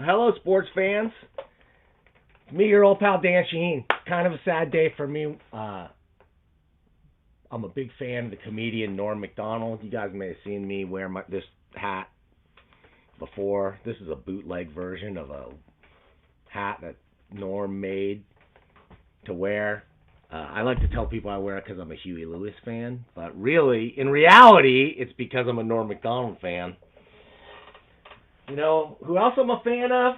Hello, sports fans. It's me, your old pal Dan Shaheen. Kind of a sad day for me. I'm a big fan of the comedian Norm Macdonald. You guys may have seen me wear this hat before. This is a bootleg version of a hat that Norm made to wear. I like to tell people I wear it because I'm a Huey Lewis fan, but really, in reality, it's because I'm a Norm Macdonald fan. You know, who else I'm a fan of?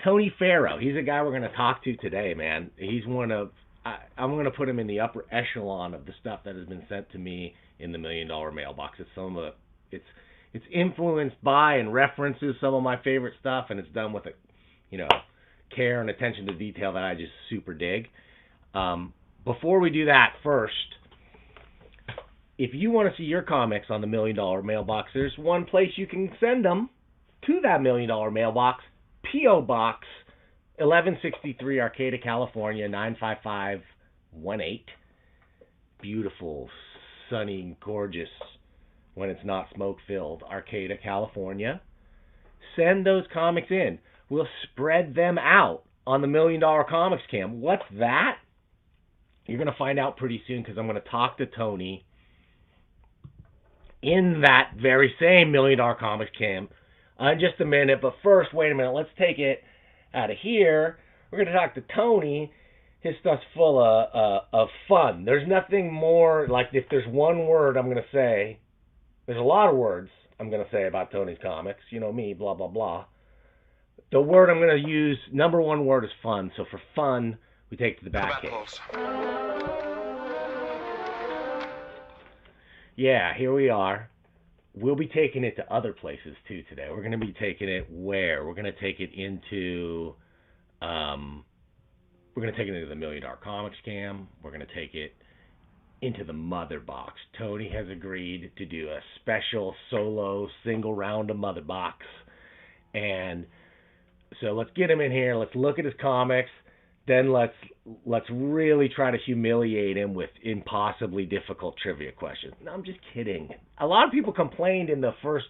Tony Fero. He's a guy we're going to talk to today, man. He's one of, I'm going to put him in the upper echelon of the stuff that has been sent to me in the $1 Million Mailbox. It's some of the, it's influenced by and references some of my favorite stuff, and it's done with a, care and attention to detail that I just super dig. Before we do that, first, if you want to see your comics on the $1 Million Mailbox, there's one place you can send them to that $1 Million Mailbox, P.O. Box 1163, Arcata, California, 95518. Beautiful, sunny, gorgeous, when it's not smoke-filled, Arcata, California. Send those comics in. We'll spread them out on the $1 Million Comics Cam. What's that? You're going to find out pretty soon because I'm going to talk to Tony in that very same $1 Million Comics Cam in just a minute. But first, wait a minute. Let's take it out of here. We're going to talk to Tony. His stuff's full of fun. There's nothing more, like if there's one word I'm going to say, there's a lot of words I'm going to say about Tony's comics. You know me, blah, blah, blah. The word I'm going to use, number one word is fun. So for fun, we take to the back cave. Yeah, here we are. We'll be taking it to other places too today. We're going to be taking it where? We're going to take it into the $1 Million Comics Cam. We're going to take it into the Motherbox. Tony has agreed to do a special solo single round of Motherbox. And so let's get him in here. Let's look at his comics. Then let's really try to humiliate him with impossibly difficult trivia questions. No, I'm just kidding. A lot of people complained in the first,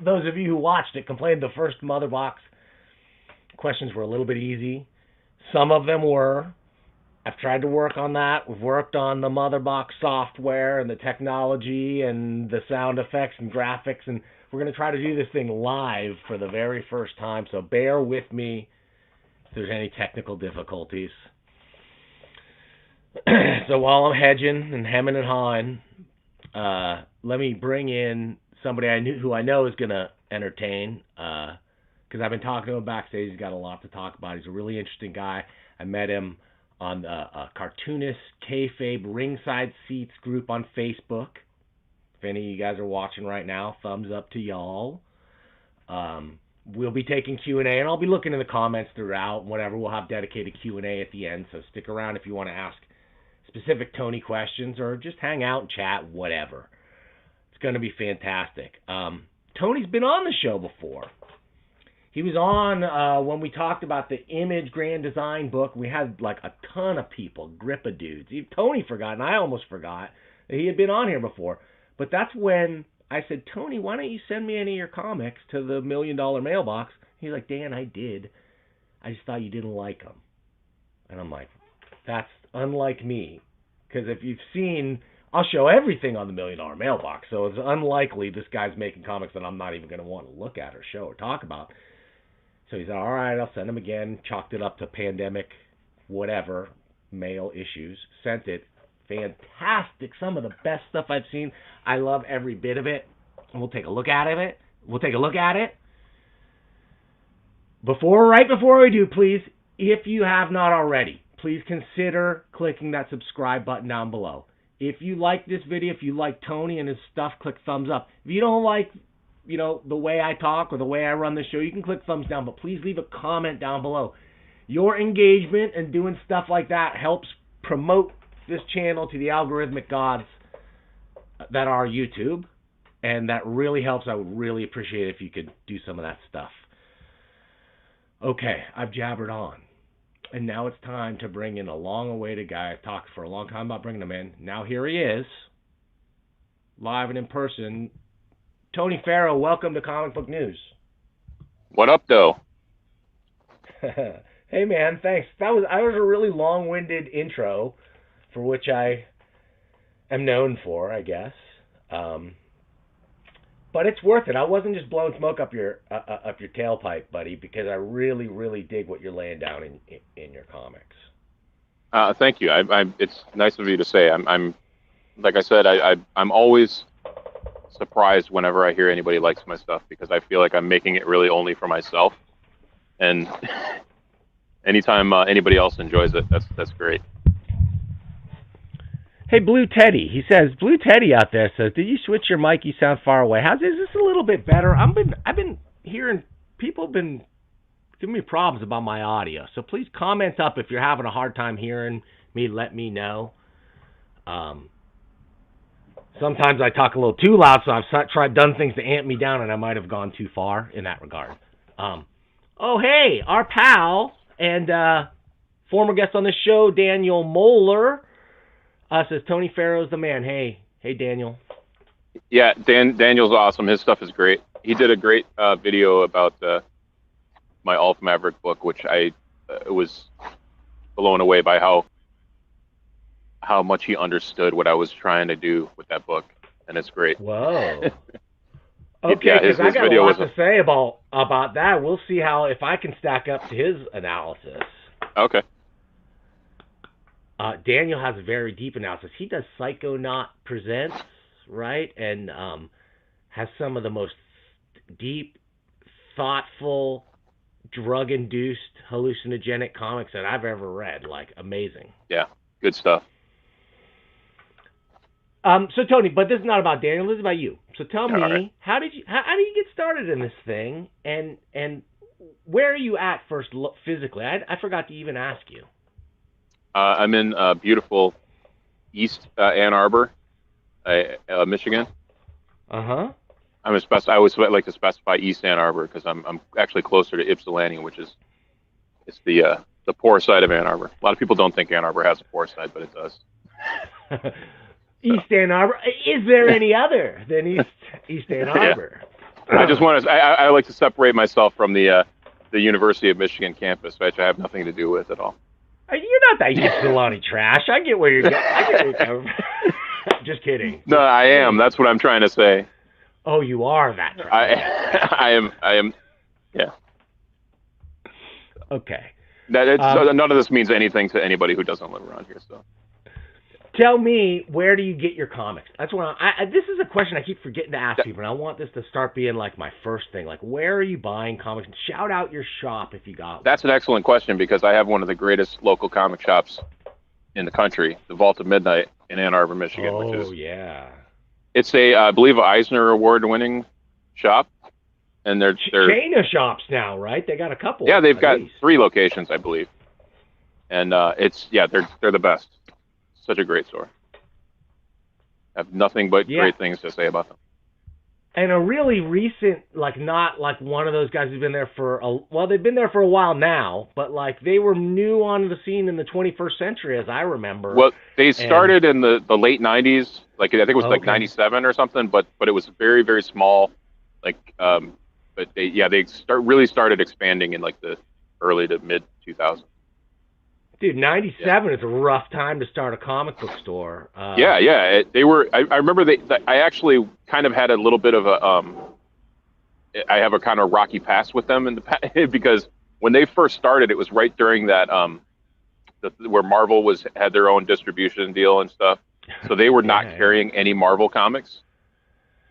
those of you who watched it, complained the first Motherbox questions were a little bit easy. Some of them were. I've tried to work on that. We've worked on the Motherbox software and the technology and the sound effects and graphics, and we're going to try to do this thing live for the very first time, so bear with me if there's any technical difficulties. So while I'm hedging and hemming and hawing, let me bring in somebody who I know is going to entertain, because I've been talking to him backstage. He's got a lot to talk about. He's a really interesting guy. I met him on the Cartoonist Kayfabe Ringside Seats group on Facebook. If any of you guys are watching right now, thumbs up to y'all. We'll be taking Q&A, and I'll be looking in the comments throughout. Whatever, we'll have dedicated Q&A at the end, so stick around if you want to ask specific Tony questions or just hang out and chat, whatever. It's going to be fantastic. Tony's been on the show before. He was on when we talked about the Image Grand Design book. We had like a ton of people, grip of dudes. Tony forgot, and I almost forgot that he had been on here before. But that's when I said, Tony, why don't you send me any of your comics to the $1 Million Mailbox? He's like, Dan, I did. I just thought you didn't like them. And I'm like, that's unlike me. Because if you've seen, I'll show everything on the $1 Million Mailbox. So it's unlikely this guy's making comics that I'm not even going to want to look at or show or talk about. So he said, all right, I'll send them again. Chalked it up to pandemic, whatever, mail issues. Sent it. Fantastic. Some of the best stuff I've seen. I love every bit of it. And we'll take a look at it. Right before we do, please, if you have not already, please consider clicking that subscribe button down below. If you like this video, if you like Tony and his stuff, click thumbs up. If you don't like, the way I talk or the way I run the show, you can click thumbs down, but please leave a comment down below. Your engagement and doing stuff like that helps promote this channel to the algorithmic gods that are YouTube, and that really helps. I would really appreciate it if you could do some of that stuff. Okay, I've jabbered on. And now it's time to bring in a long-awaited guy. I've talked for a long time about bringing him in. Now here he is, live and in person. Tony Fero, welcome to Comic Book News. What up, though? Hey, man, thanks. I was a really long-winded intro, for which I am known for, I guess. But it's worth it. I wasn't just blowing smoke up your tailpipe, buddy, because I really, really dig what you're laying down in your comics. Thank you. It's nice of you to say. I'm like I said, I'm always surprised whenever I hear anybody likes my stuff, because I feel like I'm making it really only for myself. And anytime anybody else enjoys it, that's great. Hey, Blue Teddy. He says, Blue Teddy out there says, did you switch your mic? You sound far away. Is this a little bit better? I've been hearing people have been giving me problems about my audio. So please comment up if you're having a hard time hearing me. Let me know. Sometimes I talk a little too loud, so I've done things to amp me down, and I might have gone too far in that regard. Oh, hey, our pal and former guest on the show, Daniel Moeller, says Tony Fero's the man. Hey, Daniel. Yeah, Daniel's awesome. His stuff is great. He did a great video about my Ulf Maverick book, which I was blown away by how much he understood what I was trying to do with that book, and it's great. Whoa. Okay, because I got a lot to say about that. We'll see if I can stack up to his analysis. Okay. Daniel has a very deep analysis. He does Psychonaut Presents, right? And has some of the most deep, thoughtful, drug-induced, hallucinogenic comics that I've ever read. Like, amazing. Yeah, good stuff. So Tony, but this is not about Daniel. This is about you. So tell me, right. how did you get started in this thing, and where are you at first physically? I forgot to even ask you. I'm in beautiful East Ann Arbor, Michigan. Uh-huh. I always like to specify East Ann Arbor because I'm actually closer to Ypsilanti, which is the poor side of Ann Arbor. A lot of people don't think Ann Arbor has a poor side, but it does. East Ann Arbor. Is there any other than East Ann Arbor? Yeah. I just want to. I like to separate myself from the University of Michigan campus, which I have nothing to do with at all. You're not that Ypsilanti trash. I get where you're going. Just kidding. No, I am. That's what I'm trying to say. Oh, you are that trash. I am. Yeah. Okay. None of this means anything to anybody who doesn't live around here. So. Tell me, where do you get your comics? That's what this is a question I keep forgetting to ask people, and I want this to start being like my first thing. Like, where are you buying comics? Shout out your shop if you got one. That's an excellent question, because I have one of the greatest local comic shops in the country, the Vault of Midnight in Ann Arbor, Michigan. Oh, yeah. It's I believe, an Eisner Award-winning shop, and they're chain of shops now, right? They got a couple. Yeah, they've got 3 locations, I believe, and they're the best. Such a great store. I have nothing but great things to say about them. And a really recent, not like one of those guys who's been there they've been there for a while now, but they were new onto the scene in the 21st century, as I remember. They started in the late 90s, I think it was 97 or something, but it was very, very small. But they really started expanding in the early to mid 2000s. Dude, 97 is a rough time to start a comic book store. They were. I remember I actually kind of had a little bit of I have a kind of rocky past with them in the past, because when they first started, it was right during that where Marvel had their own distribution deal and stuff, so they were not carrying any Marvel comics,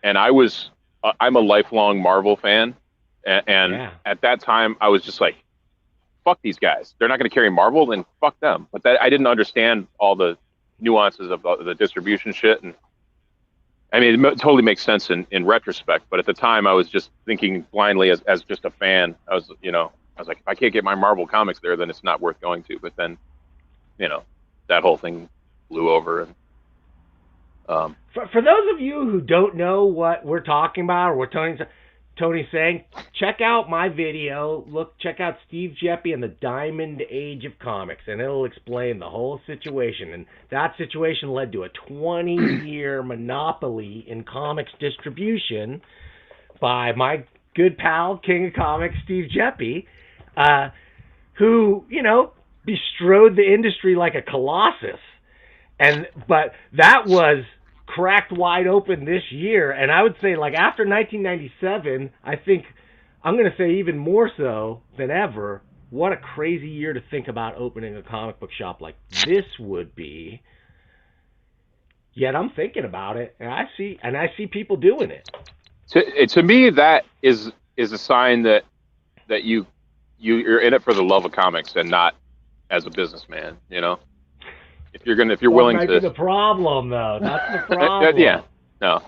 and I'm a lifelong Marvel fan, And Yeah. at that time, I was just like, fuck these guys. They're not going to carry Marvel, then fuck them. But I didn't understand all the nuances of the distribution shit. And I mean, it totally makes sense in retrospect. But at the time, I was just thinking blindly as just a fan. I was like, if I can't get my Marvel comics there, then it's not worth going to. But then, that whole thing blew over. And for those of you who don't know what we're talking about or what Tony's saying, check out my video. Check out Steve Geppi and the Diamond Age of Comics, and it'll explain the whole situation. And that situation led to a 20-year monopoly in comics distribution by my good pal, King of Comics, Steve Geppi, who, bestrode the industry like a colossus. But that was cracked wide open this year, and I would say, like, after 1997, I think I'm going to say even more so than ever, what a crazy year to think about opening a comic book shop like this would be. Yet I'm thinking about it, and I see people doing it. To me, that is a sign that you're in it for the love of comics and not as a businessman. If you're willing to. That's the problem, though. That's the problem. Yeah, no.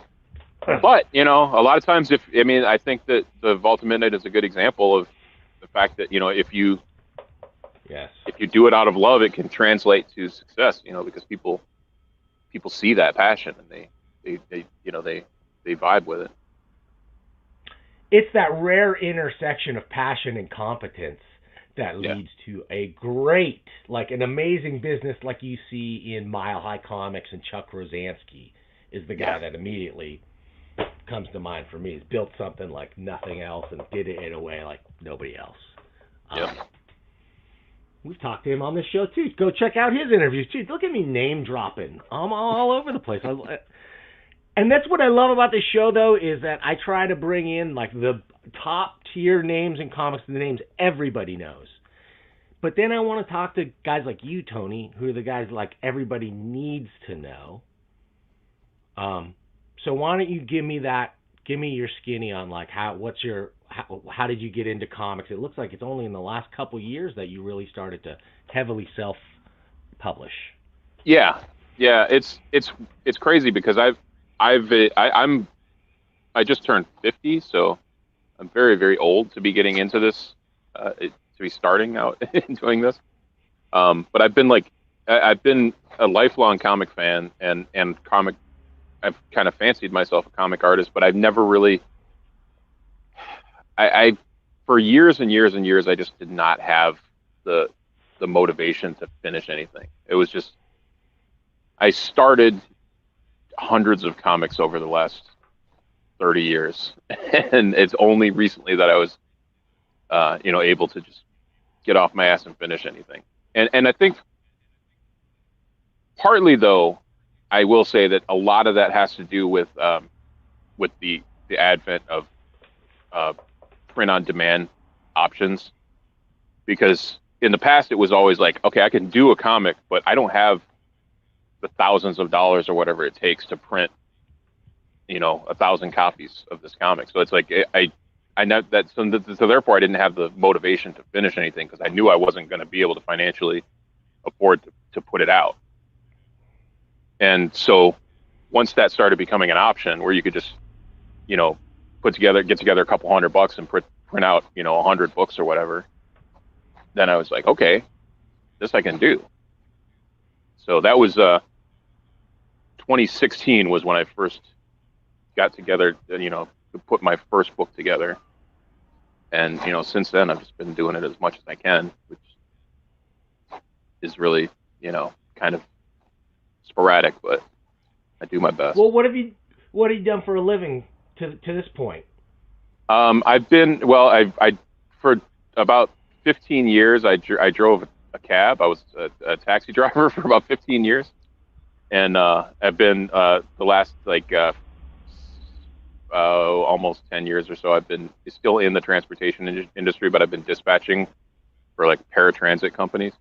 But a lot of times, I think that the Vault of Midnight is a good example of the fact that if you do it out of love, it can translate to success. Because people see that passion and they vibe with it. It's that rare intersection of passion and competence that leads to a great, like an amazing business like you see in Mile High Comics, and Chuck Rosansky is the guy that immediately comes to mind for me. He's built something like nothing else and did it in a way like nobody else. We've talked to him on this show too. Go check out his interviews too. Look at me name dropping. I'm all over the place. And that's what I love about this show, though, is that I try to bring in like the top tier names in comics, the names everybody knows. But then I want to talk to guys like you, Tony, who are the guys like everybody needs to know. So why don't you give me your skinny on like how did you get into comics? It looks like it's only in the last couple of years that you really started to heavily self-publish. Yeah, it's crazy because I just turned 50, so I'm very, very old to be getting into this, to be starting out in doing this. But I've been a lifelong comic fan and I've kind of fancied myself a comic artist, but I've never really, for years and years and years, I just did not have the motivation to finish anything. It was just, I started hundreds of comics over the last 30 years. And it's only recently that I was, able to just get off my ass and finish anything. And I think partly though, I will say that a lot of that has to do with the advent of print on demand options, because in the past it was always like, okay, I can do a comic, but I don't have the thousands of dollars or whatever it takes to print 1,000 copies of this comic. So it's like I know that, so therefore I didn't have the motivation to finish anything because I knew I wasn't going to be able to financially afford to put it out. And so once that started becoming an option where you could just get together a couple $100 and print out 100 books or whatever, then I was like, okay, this I can do. So that was 2016 was when I first got together, to put my first book together. And, since then I've just been doing it as much as I can, which is really, kind of sporadic, but I do my best. Well, what have you done for a living to this point? I've been, for about 15 years, I drove a cab. I was a taxi driver for about 15 years. And I've been the last almost 10 years or so, I've been still in the transportation industry, but I've been dispatching for paratransit companies.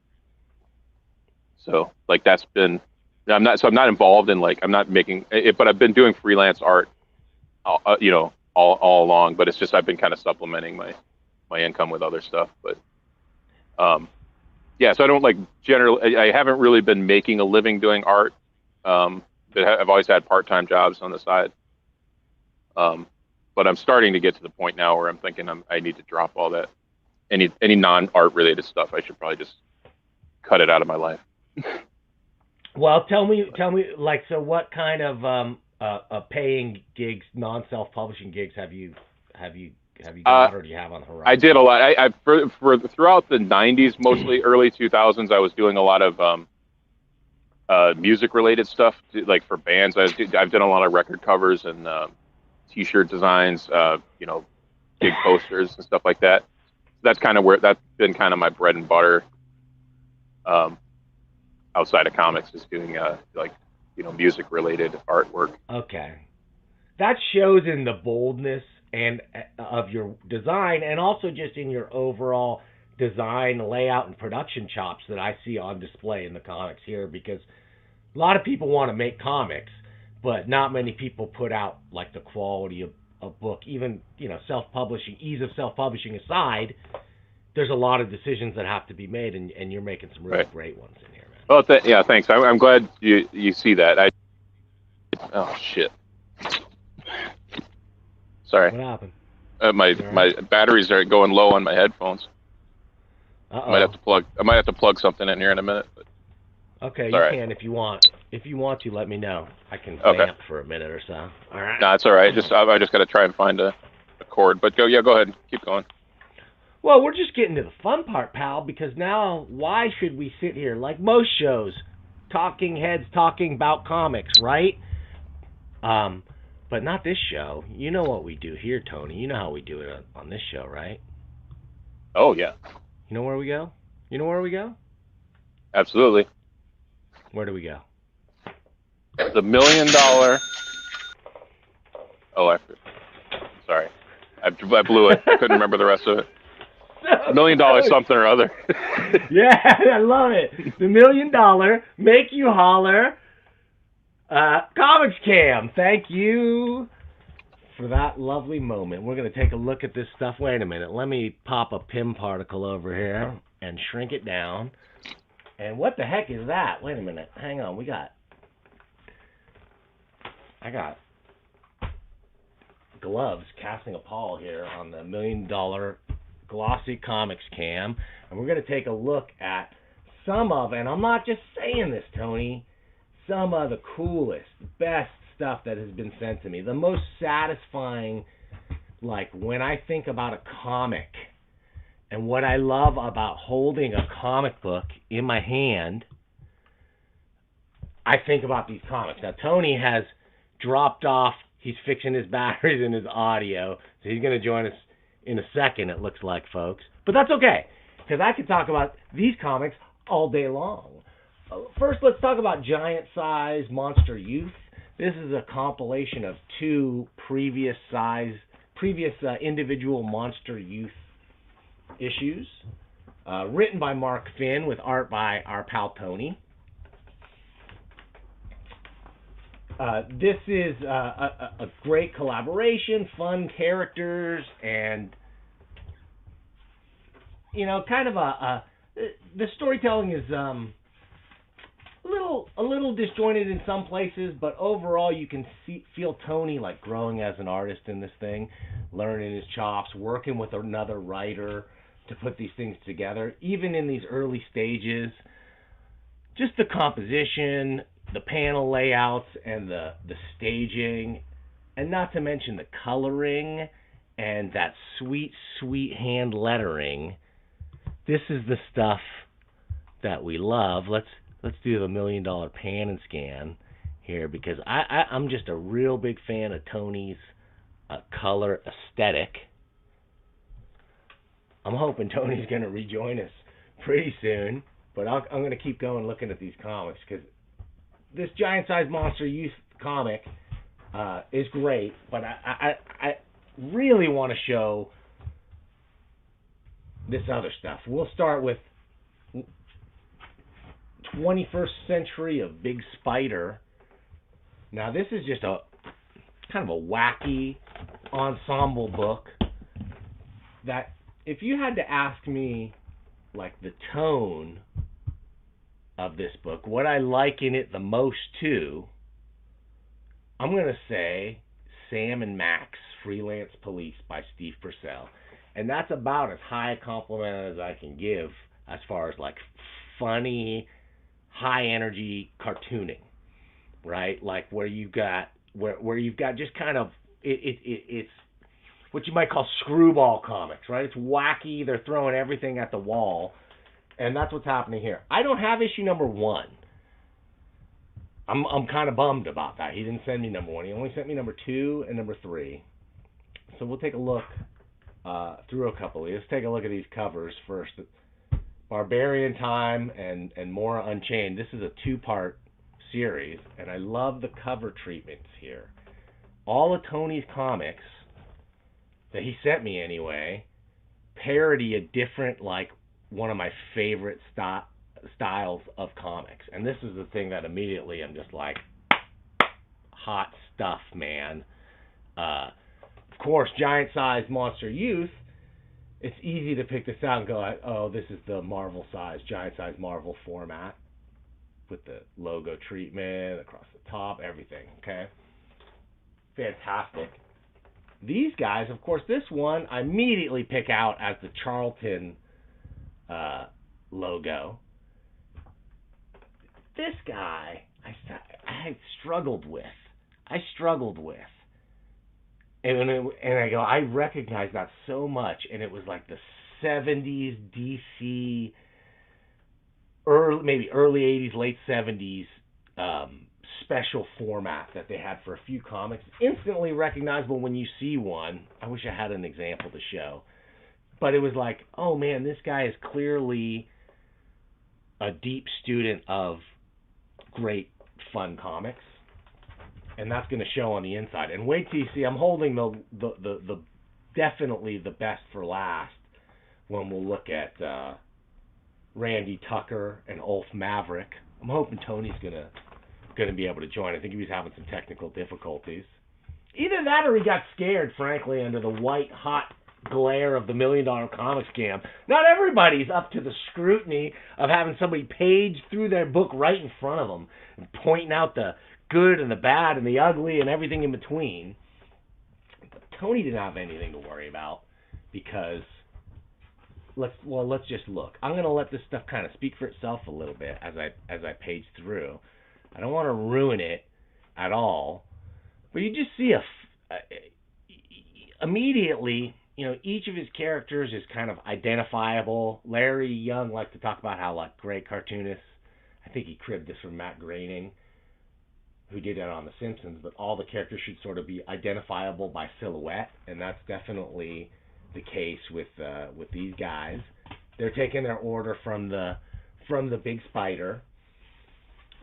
So that's been, I'm not involved in I'm not making it, but I've been doing freelance art, all all along, but it's just I've been kind of supplementing my income with other stuff. But yeah, so I don't like generally. I haven't really been making a living doing art. But I've always had part-time jobs on the side. But I'm starting to get to the point now where I'm thinking I need to drop all that. Any non-art related stuff, I should probably just cut it out of my life. Well, tell me, like, so what kind of paying gigs, non-self-publishing gigs have you got, or do you have on the horizon? I did a lot. For throughout the '90s, mostly early 2000s, I was doing a lot of music-related stuff, like for bands. I've done a lot of record covers and T-shirt designs, gig posters and stuff like that. That's been kind of my bread and butter. Outside of comics, is doing music-related artwork. Okay, that shows in the boldness and of your design, and also just in your overall design, layout, and production chops that I see on display in the comics here. Because a lot of people want to make comics, but not many people put out like the quality of a book. Even self-publishing, ease of self-publishing aside, there's a lot of decisions that have to be made, and you're making some really great ones in here, man. Well, yeah, thanks. I'm glad you see that. Oh shit. Sorry. What happened? My batteries are going low on my headphones. Uh-oh. I might have to plug something in here in a minute. But okay, you can if you want. If you want to, let me know. I can vamp for a minute or so. All right. No, it's all right. I just got to try and find a cord. But go ahead. Keep going. Well, we're just getting to the fun part, pal, because now why should we sit here, like most shows, talking heads talking about comics, right? But not this show. You know what we do here, Tony. You know how we do it on this show, right? Oh, yeah. You know where we go? Absolutely. Where do we go? The $1 million... Oh, sorry. I blew it. I couldn't remember the rest of it. $1 million something or other. Yeah, I love it. The $1 million make you holler comics cam. Thank you for that lovely moment. We're going to take a look at this stuff. Wait a minute. Let me pop a PIM particle over here and shrink it down. And what the heck is that? Wait a minute. Hang on. I got gloves casting a pall here on the $1 million glossy comics cam, and we're going to take a look at some of, and I'm not just saying this, Tony, some of the coolest, best stuff that has been sent to me. The most satisfying, like when I think about a comic and what I love about holding a comic book in my hand, I think about these comics. Now, Tony has dropped off. He's fixing his batteries and his audio, so he's going to join us in a second, it looks like, folks. But that's okay, because I could talk about these comics all day long. First, let's talk about Giant Size Monster Youth. This is a compilation of two previous individual Monster Youth issues, written by Mark Finn with art by our pal Tony. This is a great collaboration, fun characters, and kind of the storytelling is a little disjointed in some places, but overall you can feel Tony like growing as an artist in this thing, learning his chops, working with another writer to put these things together, even in these early stages. Just the composition, the panel layouts, and the staging, and not to mention the coloring and that sweet, sweet hand lettering. This is the stuff that we love. Let's do the $1 million pan and scan here, because I'm just a real big fan of Tony's color aesthetic. I'm hoping Tony's going to rejoin us pretty soon, but I'm going to keep going looking at these comics, because this Giant Size Monster Youth comic is great, but I really want to show this other stuff. We'll start with 21st Century of Big Spider. Now, this is just kind of a wacky ensemble book that if you had to ask me, like, the tone of this book, what I liken it the most to, I'm going to say Sam and Max, Freelance Police by Steve Purcell. And that's about as high a compliment as I can give as far as, like, funny, high energy cartooning, right? Like where you've got just kind of it's what you might call screwball comics, right? It's wacky, they're throwing everything at the wall, and that's what's happening here. I don't have issue number 1. I'm kind of bummed about that. He didn't send me number 1. He only sent me number 2 and number 3. So we'll take a look through a couple. Let's take a look at these covers first. Barbarian Time and Mora Unchained. This is a 2-part series, and I love the cover treatments here. All of Tony's comics that he sent me anyway parody a different, like, one of my favorite styles of comics. And this is the thing that immediately I'm just like, hot stuff, man. Of course, Giant Size Monster Youth, it's easy to pick this out and go, oh, this is the Marvel size, Giant Size Marvel format with the logo treatment across the top, everything, okay? Fantastic. These guys, of course, this one I immediately pick out as the Charlton logo. This guy, I struggled with. And I go, I recognize that so much, and it was like the 70s DC, maybe early 80s, late 70s special format that they had for a few comics. Instantly recognizable when you see one. I wish I had an example to show. But it was like, oh man, this guy is clearly a deep student of great fun comics. And that's going to show on the inside. And wait till you see, I'm holding the definitely the best for last when we'll look at Randy Tucker and Ulf Maverick. I'm hoping Tony's gonna be able to join. I think he was having some technical difficulties. Either that or he got scared, frankly, under the white hot glare of the $1 Million Comic Scam. Not everybody's up to the scrutiny of having somebody page through their book right in front of them and pointing out the good and the bad and the ugly and everything in between. But Tony didn't have anything to worry about because let's just look. I'm going to let this stuff kind of speak for itself a little bit as I page through. I don't want to ruin it at all, but you just see immediately, you know, each of his characters is kind of identifiable. Larry Young likes to talk about how, like, great cartoonists. I think he cribbed this from Matt Groening, who did that on The Simpsons, but all the characters should sort of be identifiable by silhouette, and that's definitely the case with these guys. They're taking their order from the Big Spider,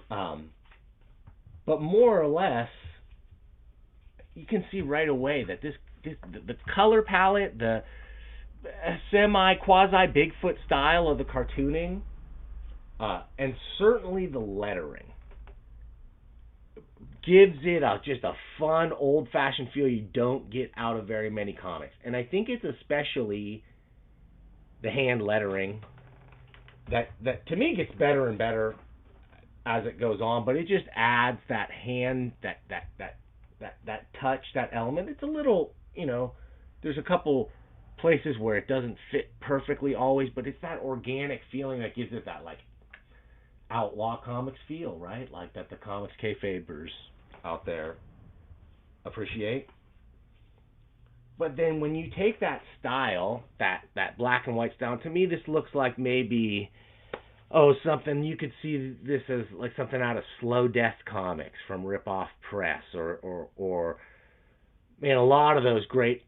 but more or less, you can see right away that the color palette, the quasi Bigfoot style of the cartooning, and certainly the lettering, gives it just a fun, old-fashioned feel you don't get out of very many comics. And I think it's especially the hand lettering that to me gets better and better as it goes on, but it just adds that hand, that touch, that element. It's a little, you know, there's a couple places where it doesn't fit perfectly always, but it's that organic feeling that gives it that, like, outlaw comics feel, right? Like that the comics kayfabers out there appreciate. But then when you take that style, that black and white style, to me this looks like maybe something you could see this as like something out of Slow Death Comics from Rip Off Press, or man, a lot of those great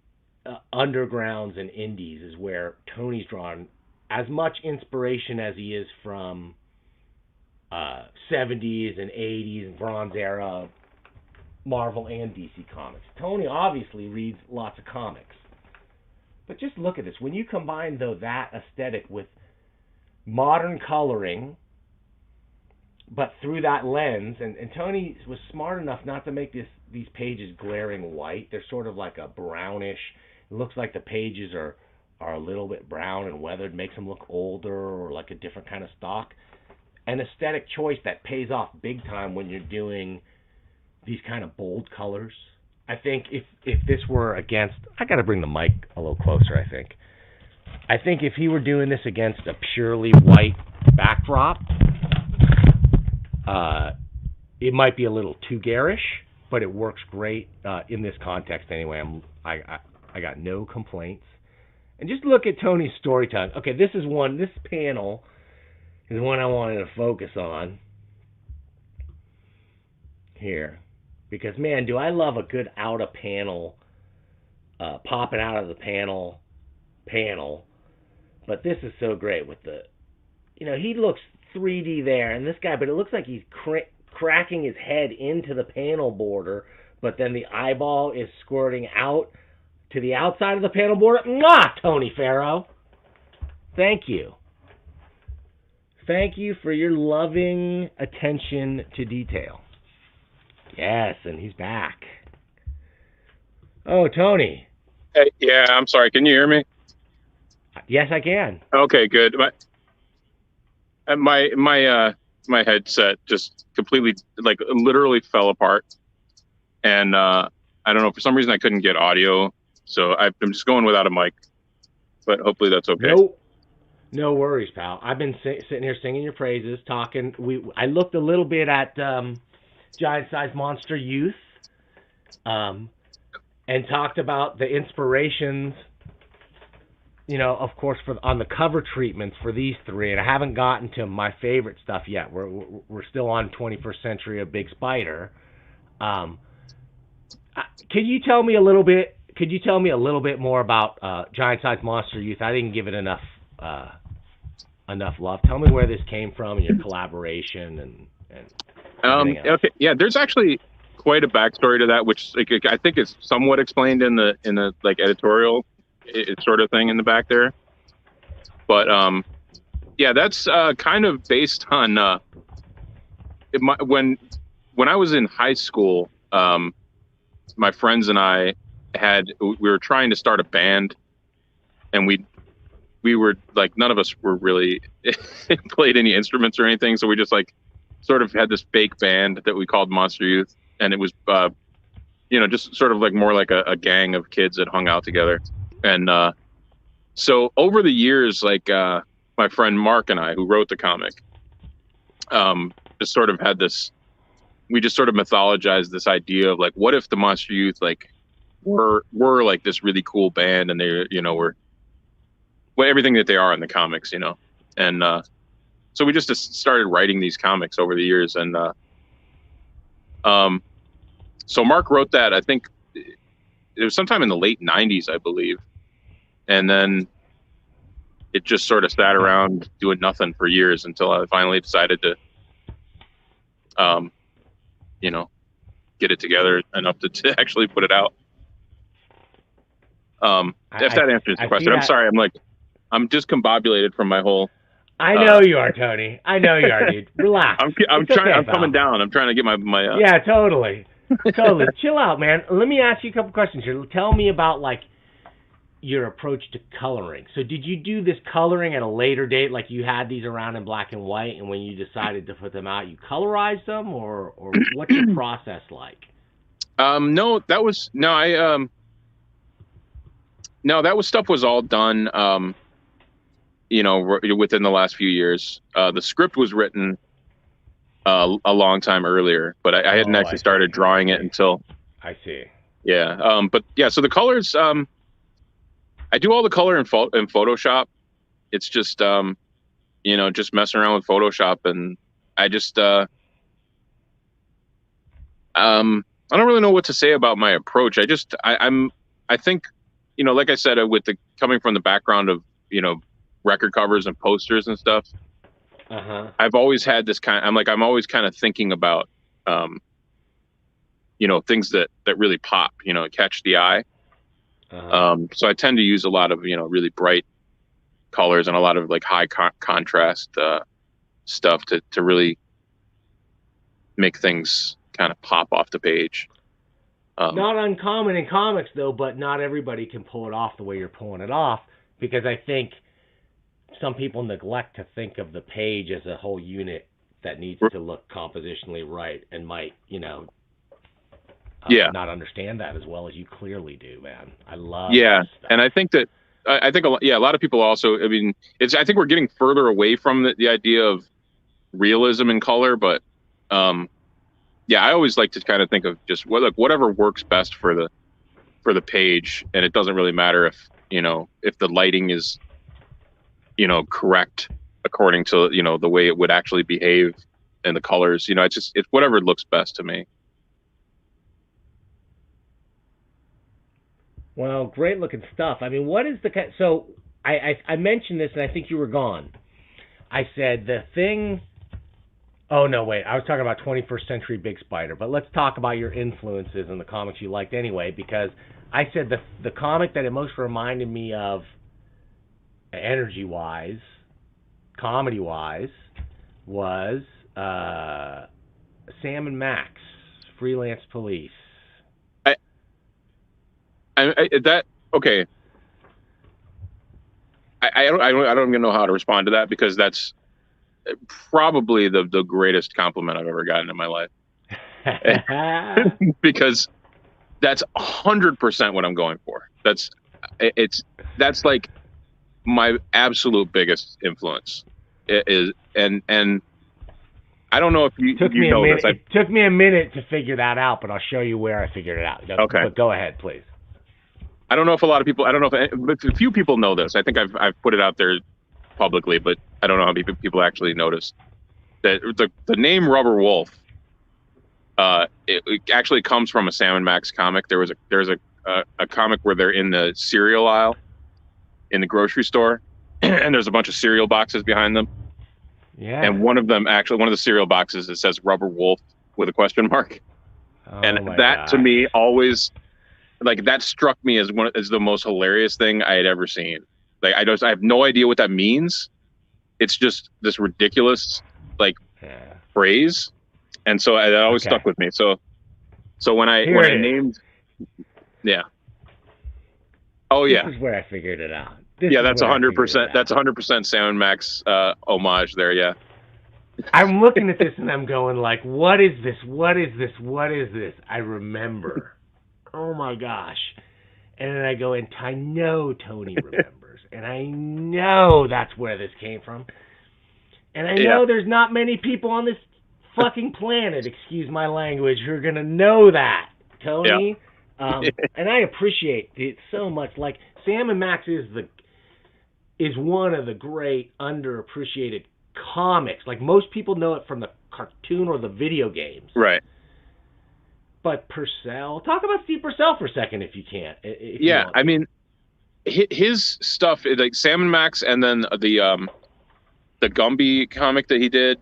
undergrounds and indies is where Tony's drawn as much inspiration as he is from 70s and 80s and Bronze Era Marvel and DC Comics. Tony obviously reads lots of comics. But just look at this. When you combine, though, that aesthetic with modern coloring but through that lens, and Tony was smart enough not to make these pages glaring white. They're sort of like a brownish. It looks like the pages are a little bit brown and weathered, makes them look older or like a different kind of stock. An aesthetic choice that pays off big time when you're doing these kind of bold colors. I think if this were against, I got to bring the mic a little closer, I think if he were doing this against a purely white backdrop, it might be a little too garish, but it works great in this context anyway. I got no complaints. And just look at Tony's storytelling. Okay, this panel is one I wanted to focus on here. Because, man, do I love a good out-of-panel, popping out of the panel. But this is so great with the, he looks 3D there, and this guy, but it looks like he's cracking his head into the panel border, but then the eyeball is squirting out to the outside of the panel border. Mwah, Tony Fero. Thank you. Thank you for your loving attention to detail. Yes, and he's back. Oh, Tony. Hey, yeah, I'm sorry. Can you hear me? Yes, I can. Okay, good. My headset just completely, like, literally fell apart, and I don't know, for some reason I couldn't get audio, so I'm just going without a mic. But hopefully that's okay. No worries, pal. I've been sitting here singing your praises, talking. I looked a little bit at Giant Size Monster Youth, and talked about the inspirations, of course, on the cover treatments for these three. And I haven't gotten to my favorite stuff yet. We're still on 21st Century of Big Spider. Could you tell me a little bit more about Giant Size Monster Youth? I didn't give it enough love. Tell me where this came from and your collaboration and okay, yeah, there's actually quite a backstory to that, which, like, I think is somewhat explained in the like editorial sort of thing in the back there. But yeah, that's kind of based on when I was in high school, my friends and I we were trying to start a band, and we were like, none of us were really played any instruments or anything, so we just like sort of had this fake band that we called Monster Youth, and it was just sort of like more like a gang of kids that hung out together. And so over the years, like my friend Mark and I, who wrote the comic, just sort of had this, we just sort of mythologized this idea of like, what if the Monster Youth like were like this really cool band, and they were everything that they are in the comics, and so we just started writing these comics over the years. And so Mark wrote that, I think it was sometime in the late 90s, I believe. And then it just sort of sat around doing nothing for years until I finally decided to, get it together enough to actually put it out. If that answers the question. I'm sorry. I'm discombobulated from my whole. I know you are, Tony. I know you are, dude. Relax. I'm coming down. I'm trying to get my. Yeah, totally. Chill out, man. Let me ask you a couple questions here. Tell me about like your approach to coloring. So did you do this coloring at a later date, like you had these around in black and white, and when you decided to put them out, you colorized them, or what's your process like? No, that was stuff was all done. Within the last few years. The script was written a long time earlier, but I hadn't actually started drawing it until. I see. Yeah. But yeah, so the colors, I do all the color in Photoshop. It's just, just messing around with Photoshop, and I just, I don't really know what to say about my approach. I think, like I said, coming from the background of, record covers and posters and stuff. I've always had this I'm always kind of thinking about, things that really pop, catch the eye. So I tend to use a lot of, really bright colors and a lot of like high contrast stuff to really make things kind of pop off the page. Not uncommon in comics, though, but not everybody can pull it off the way you're pulling it off, because I think some people neglect to think of the page as a whole unit that needs to look compositionally right, and might, not understand that as well as you clearly do, man. I love that stuff. And I think that a lot of people also. I mean, I think we're getting further away from the idea of realism in color, but I always like to kind of think of just whatever works best for the page, and it doesn't really matter if the lighting is correct according to the way it would actually behave and the colors. It's whatever looks best to me. Well, great looking stuff. I mean, what is so I mentioned this, and I think you were gone. I said the thing. Oh, no, wait. I was talking about 21st Century Big Spider, but let's talk about your influences and the comics you liked anyway, because I said the comic that it most reminded me of, energy-wise, comedy-wise, was Sam and Max, Freelance Police. Okay. I don't even know how to respond to that, because that's probably the greatest compliment I've ever gotten in my life. Because that's 100% what I'm going for. That's like my absolute biggest influence. It is, and I don't know if you know this. It took me a minute to figure that out, but I'll show you where I figured it out. Okay. But go ahead, please. I don't know if a lot of people. I don't know if a few people know this. I think I've put it out there publicly, but I don't know how many people actually noticed that the name Rubber Wolf. It actually comes from a Sam and Max comic. There's a comic where they're in the cereal aisle in the grocery store, and there's a bunch of cereal boxes behind them. Yeah. And one of the cereal boxes, it says Rubber Wolf with a question mark. Oh, and that to me always, that struck me as the most hilarious thing I had ever seen. I have no idea what that means. It's just this ridiculous phrase, and so it always stuck with me. So when I named, oh yeah, this is where I figured it out. That's 100%. That's 100% Sam and Max homage there. Yeah. I'm looking at this and I'm going what is this? What is this? What is this? I remember. Oh my gosh. And then I go, and I know Tony remembers. And I know that's where this came from. And I know there's not many people on this fucking planet, excuse my language, who are going to know that, Tony. Yeah. And I appreciate it so much. Sam and Max is one of the great underappreciated comics. Most people know it from the cartoon or the video games. Right. But Purcell, talk about Steve Purcell for a second if you can. I mean, his stuff, Sam and Max, and then the Gumby comic that he did.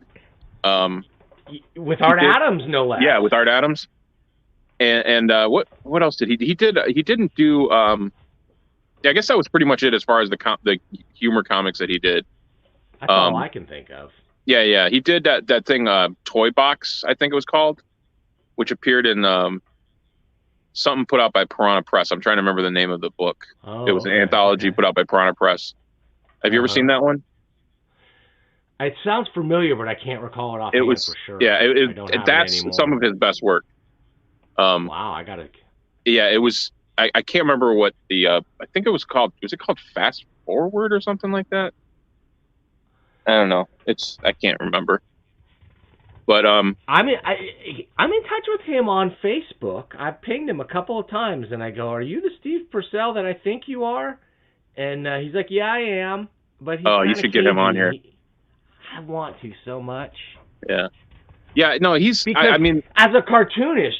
With Art Adams, no less. Yeah, with Art Adams. And what else did he did? He didn't do. I guess that was pretty much it as far as the humor comics that he did. That's all I can think of. Yeah. He did that thing, Toy Box, I think it was called, which appeared in something put out by Piranha Press. I'm trying to remember the name of the book. It was an anthology put out by Piranha Press. Have you ever seen that one? It sounds familiar, but I can't recall it offhand for sure. Yeah, that's some of his best work. Wow, I gotta. Yeah, it was. I can't remember what the. I think it was called. Was it called Fast Forward or something like that? I don't know. I can't remember. But I'm in touch with him on Facebook. I've pinged him a couple of times, and I go, "Are you the Steve Purcell that I think you are?" And he's like, "Yeah, I am." But you should get him on here. I want to so much. Yeah. Yeah, no, he's. Because as a cartoonist,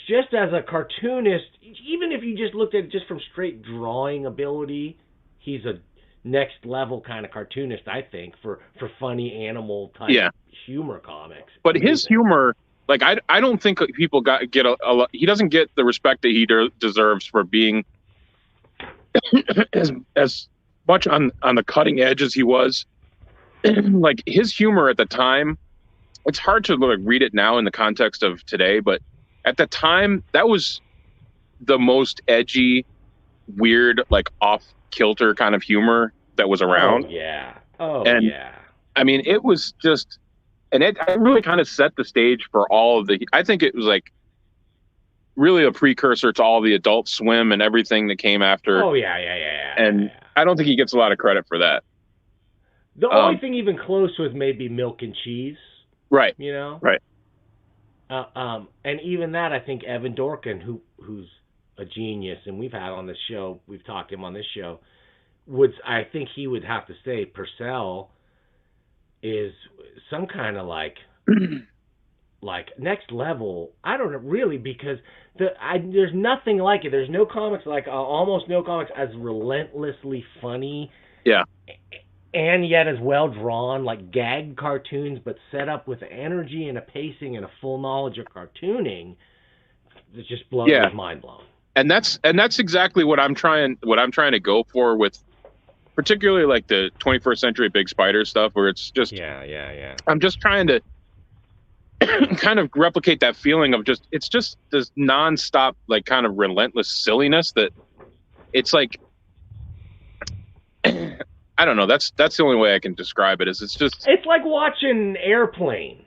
even if you just looked at it just from straight drawing ability, he's a next level kind of cartoonist, I think, for funny animal type humor comics. But his humor, I don't think people get a lot. He doesn't get the respect that he deserves for being as much on the cutting edge as he was. His humor at the time it's hard to like read it now in the context of today, but at the time that was the most edgy, weird, like off kilter kind of humor that was around. Oh yeah. Oh And yeah. I mean, it was just, and it really kind of set the stage for all of the. I think it was like really a precursor to all the Adult Swim and everything that came after. Oh yeah. And I don't think he gets a lot of credit for that. The only thing even close was maybe Milk and Cheese. Right. You know. Right. And even that, I think Evan Dorkin, who's a genius, and we've talked to him on this show, I think he would have to say Purcell is some kind of like next level. I don't know really, because there's nothing like it. There's no comics like almost no comics as relentlessly funny. Yeah. And yet as well drawn, like gag cartoons, but set up with energy and a pacing and a full knowledge of cartooning. It just blows his mind blown. And that's exactly what I'm trying to go for with, particularly like the 21st Century Big Spider stuff, where it's just I'm just trying to kind of replicate that feeling of it's just this nonstop, like kind of relentless silliness that it's like. I don't know. That's the only way I can describe it. It's like watching Airplane.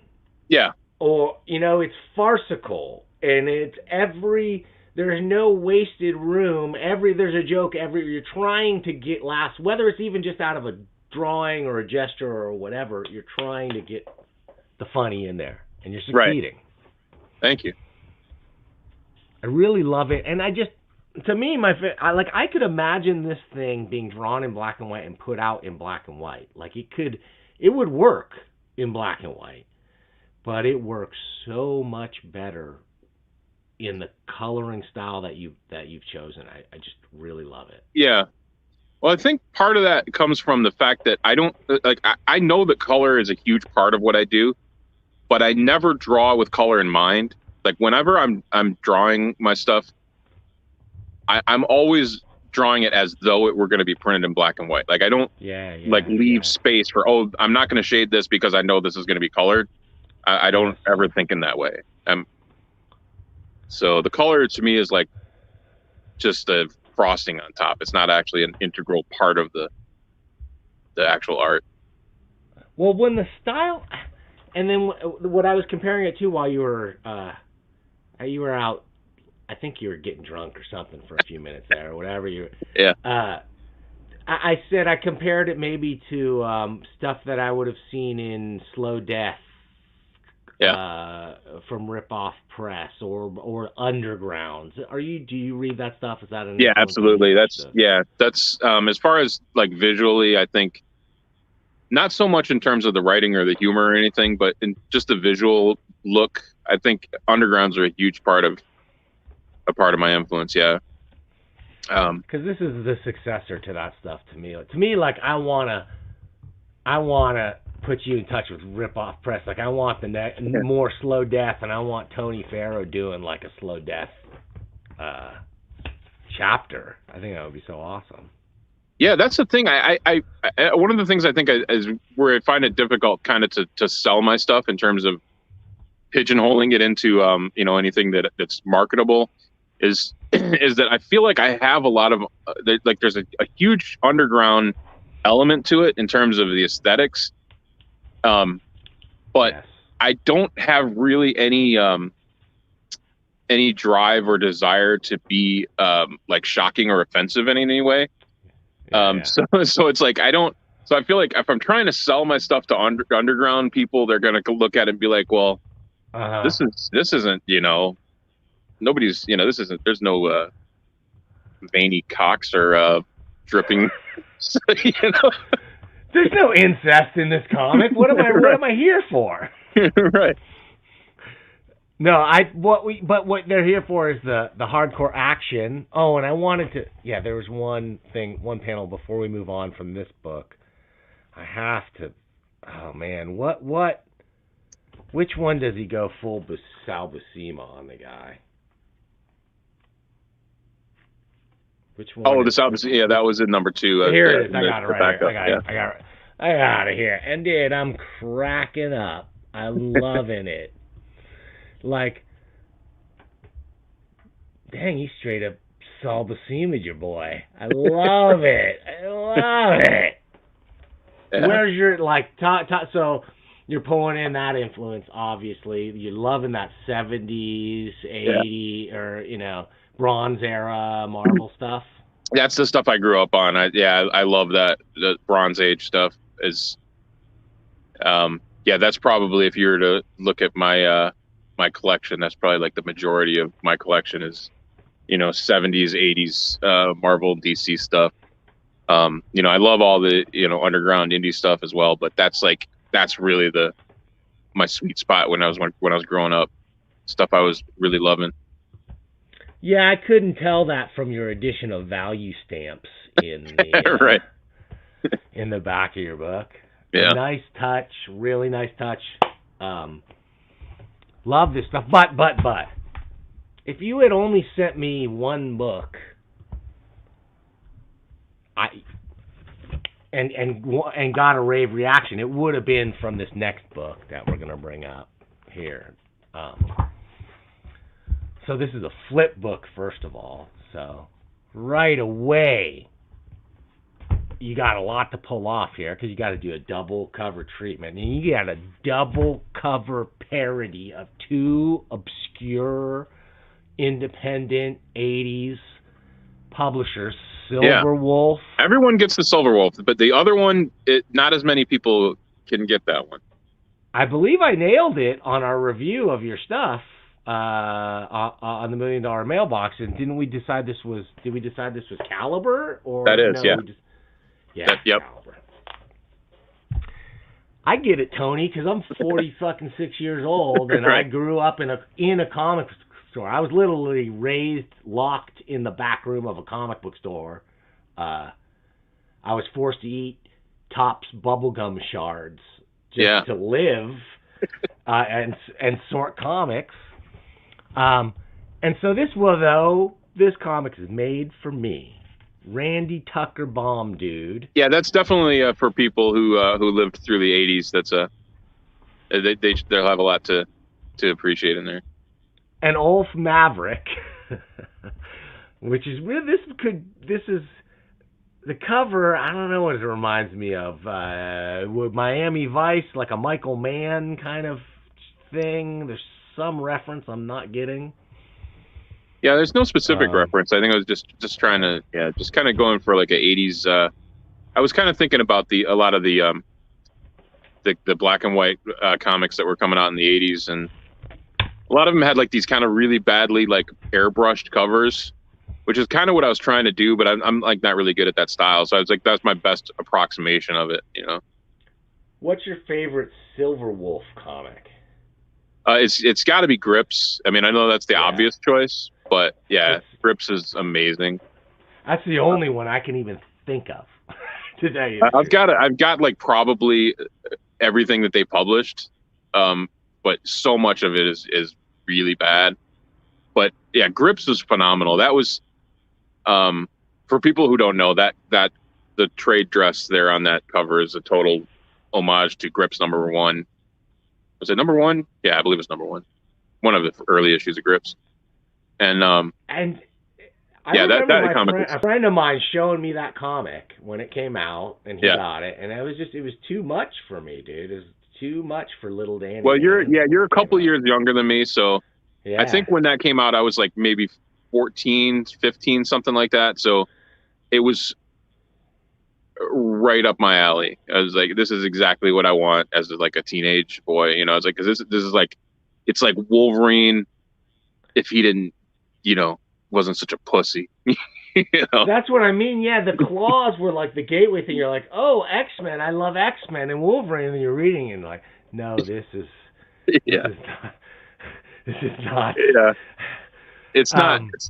Yeah. Or it's farcical, and there's no wasted room. There's a joke. You're trying to get laughs, whether it's even just out of a drawing or a gesture or whatever. You're trying to get the funny in there, and you're succeeding. Right. Thank you. I really love it, and to me, I could imagine this thing being drawn in black and white and put out in black and white. Like it would work in black and white, but it works so much better in the coloring style that you've chosen. I just really love it. Yeah. Well, I think part of that comes from the fact that I know that color is a huge part of what I do, but I never draw with color in mind. Like whenever I'm drawing my stuff, I'm always drawing it as though it were going to be printed in black and white. Like I don't leave space for, I'm not going to shade this because I know this is going to be colored. I don't ever think in that way. So the color to me is like just the frosting on top. It's not actually an integral part of the actual art. Well, when the style, and then what I was comparing it to while you were out, I think you were getting drunk or something for a few minutes there, or whatever you. Yeah. I said I compared it maybe to stuff that I would have seen in Slow Death. Yeah. From Rip-Off Press or Undergrounds. Do you read that stuff? Is that an Yeah, absolutely. That's as far as like visually, I think not so much in terms of the writing or the humor or anything, but in just the visual look. I think Undergrounds are a huge part of my influence. Yeah. Because this is the successor to that stuff to me. To me, like I wanna put you in touch with Rip-Off Press. Like I want more Slow Death, and I want Tony Fero doing like a Slow Death chapter. I think that would be so awesome. Yeah, that's the thing. I one of the things I think is where I find it difficult kind of to sell my stuff in terms of pigeonholing it into anything that's marketable is that I feel like I have a lot of there's a huge underground element to it in terms of the aesthetics. But yes. I don't have really any drive or desire to be like shocking or offensive in any way. So it's like so I feel like if I'm trying to sell my stuff to underground people, they're going to look at it and be like, well, this isn't, nobody's, this isn't, there's no veiny cocks or dripping, There's no incest in this comic. What am I here for? Right. No, what they're here for is the hardcore action. Oh, and I wanted to. Yeah, there was one panel before we move on from this book. I have to. Oh man, which one does he go full Sal Buscema on the guy? Which one? Oh, the Sal Buscema. Yeah, that was in number 2. Here it is. I got it right here. I got it. I got it here. And dude, I'm cracking up I'm loving it. Like, dang, he straight up saw the Seamager boy. I love it. I love it. Yeah. Where's your, like, so you're pulling in that influence, obviously. You're loving that 70s, 80s, or, you know, Bronze Era Marvel stuff. That's the stuff I grew up on. I love that. The Bronze Age stuff is, that's probably, if you were to look at my my collection, that's probably like the majority of my collection is, you know, 70s, 80s Marvel, DC stuff. You know, I love all the, you know, underground indie stuff as well, but that's really my sweet spot when I was growing up. Stuff I was really loving. Yeah, I couldn't tell that from your addition of value stamps in the right. in the back of your book. Yeah. Nice touch, really nice touch. Love this stuff, but if you had only sent me one book, and got a rave reaction, it would have been from this next book that we're going to bring up here. So this is a flip book, first of all. So right away, you got a lot to pull off here because you got to do a double cover treatment. And you got a double cover parody of two obscure independent 80s publishers, Silver Wolf. Everyone gets the Silver Wolf, but the other one, not as many people can get that one. I believe I nailed it on our review of your stuff. On the $1 Million Mailbox, and did we decide this was Caliber, or that is, no, yep. Caliber. I get it, Tony, because I'm 46 years old, and right. I grew up in a comic store. I was literally locked in the back room of a comic book store. I was forced to eat Topps bubblegum shards just to live, and sort comics. And so this comic is made for me, Randy Tucker Bomb Dude. Yeah, that's definitely for people who lived through the 80s. That's they'll have a lot to appreciate in there. And Ulf Maverick, which is really this is the cover. I don't know what it reminds me of. With Miami Vice, like a Michael Mann kind of thing. There's some reference I'm not getting. Yeah, there's no specific reference. I think I was just trying to, just kind of going for like a 80s. I was kind of thinking about a lot of the black and white comics that were coming out in the 80s, and a lot of them had like these kind of really badly like airbrushed covers, which is kind of what I was trying to do, but I'm like not really good at that style. So I was like, that's my best approximation of it, you know. What's your favorite Silver Wolf comic? It's got to be Grips. I mean, I know that's the obvious choice, but Grips is amazing. That's the only one I can even think of today. I've got like probably everything that they published, but so much of it is really bad. But yeah, Grips was phenomenal. That was, for people who don't know, that the trade dress there on that cover is a total homage to Grips #1. Was it #1? Yeah, I believe it's #1. One of the early issues of Grips. And I remember a friend of mine showing me that comic when it came out, and he got it, and it was too much for me, dude. It was too much for little Danny. Well, you're a couple years younger than me, so I think when that came out, I was like maybe 14, 15, something like that. So it was right up my alley. I was like, this is exactly what I want as like a teenage boy. You know, I was like, because this is like, it's like Wolverine if he didn't, you know, wasn't such a pussy. You know? That's what I mean. Yeah, the claws were like the gateway thing. You're like, oh, X-Men, I love X-Men and Wolverine, and you're reading and like, no, this is not. Yeah. It's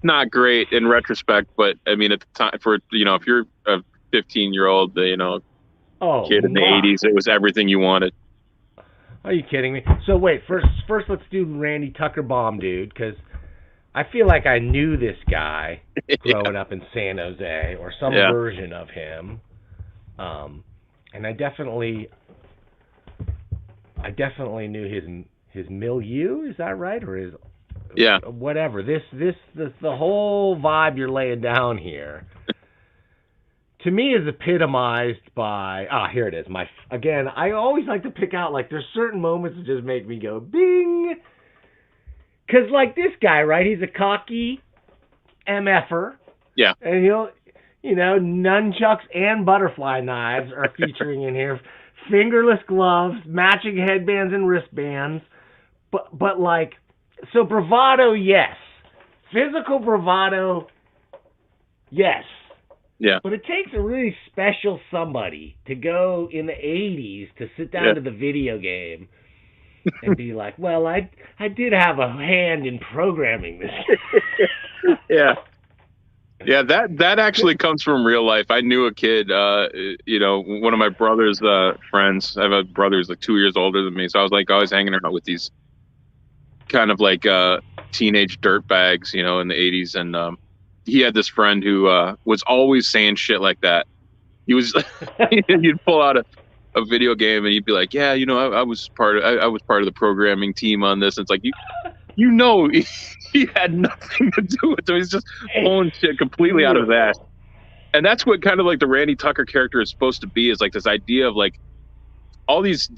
not great in retrospect, but I mean, at the time, for, you know, if you're a 15-year-old, you know, kid in the 80s, it was everything you wanted. Are you kidding me? So wait, first let's do Randy Tucker Bomb Dude, because I feel like I knew this guy growing up in San Jose, or some version of him, and I definitely I definitely knew his milieu. Is that right, or his whatever? This the whole vibe you're laying down here, to me, is epitomized by here it is. I always like to pick out, like, there's certain moments that just make me go bing, because like this guy, right? He's a cocky MFer. Yeah. And nunchucks and butterfly knives are featuring in here. Fingerless gloves, matching headbands and wristbands. But like, so bravado, yes. Physical bravado, yes. Yeah. But it takes a really special somebody to go in the 80s to sit down to the video game and be like, well, I did have a hand in programming this. Yeah. Yeah, that actually comes from real life. I knew a kid, one of my brother's friends. I have a brother who's like 2 years older than me, so I was like always hanging out with these kind of like teenage dirtbags, in the 80s, and he had this friend who was always saying shit like that. He was, you'd pull out a video game and he'd be like, yeah, I was part of the programming team on this. And it's like he had nothing to do with it. He's just pulling shit completely out of his ass. And that's what kind of like the Randy Tucker character is supposed to be, is like this idea of like all these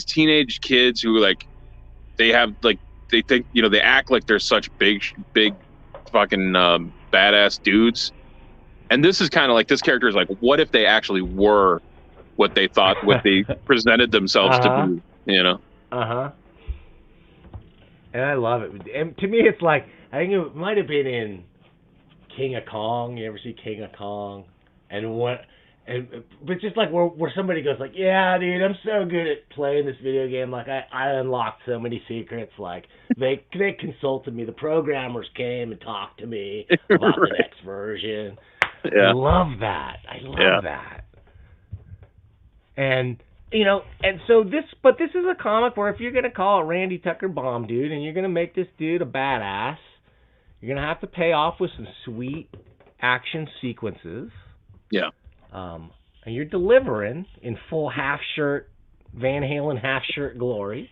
teenage kids who like they have like they think they act like they're such big fucking badass dudes. And this is kind of like, this character is like, what if they actually were what they thought, what they presented themselves to be, And I love it. And to me, it's like, I think it might have been in King of Kong. You ever see King of Kong? But just like where somebody goes like, yeah, dude, I'm so good at playing this video game. Like I unlocked so many secrets. Like they consulted me. The programmers came and talked to me about the next version. Yeah. I love that. That. And so this is a comic where if you're gonna call it Randy Tucker Bomb Dude and you're gonna make this dude a badass, you're gonna have to pay off with some sweet action sequences. Yeah. And you're delivering in full half shirt, Van Halen half shirt glory.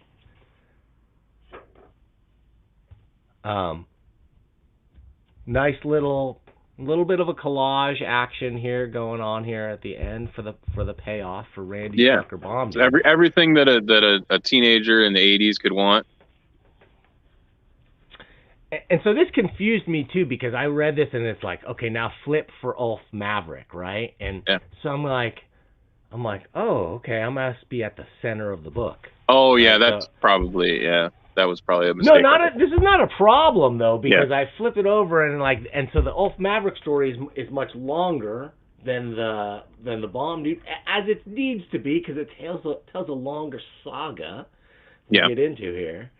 Nice little bit of a collage action here going on here at the end for the payoff for Randy Tucker Bomb Dude. Everything that a teenager in the 80s could want. And so this confused me too, because I read this and it's like, okay, now flip for Ulf Maverick, right? And so I'm like, oh, okay, I must be at the center of the book. Oh yeah, that's probably that was probably a mistake. No, this is not a problem though, because I flip it over and so the Ulf Maverick story is much longer than the Bomb Dude, as it needs to be, because it tells a longer saga to get into here.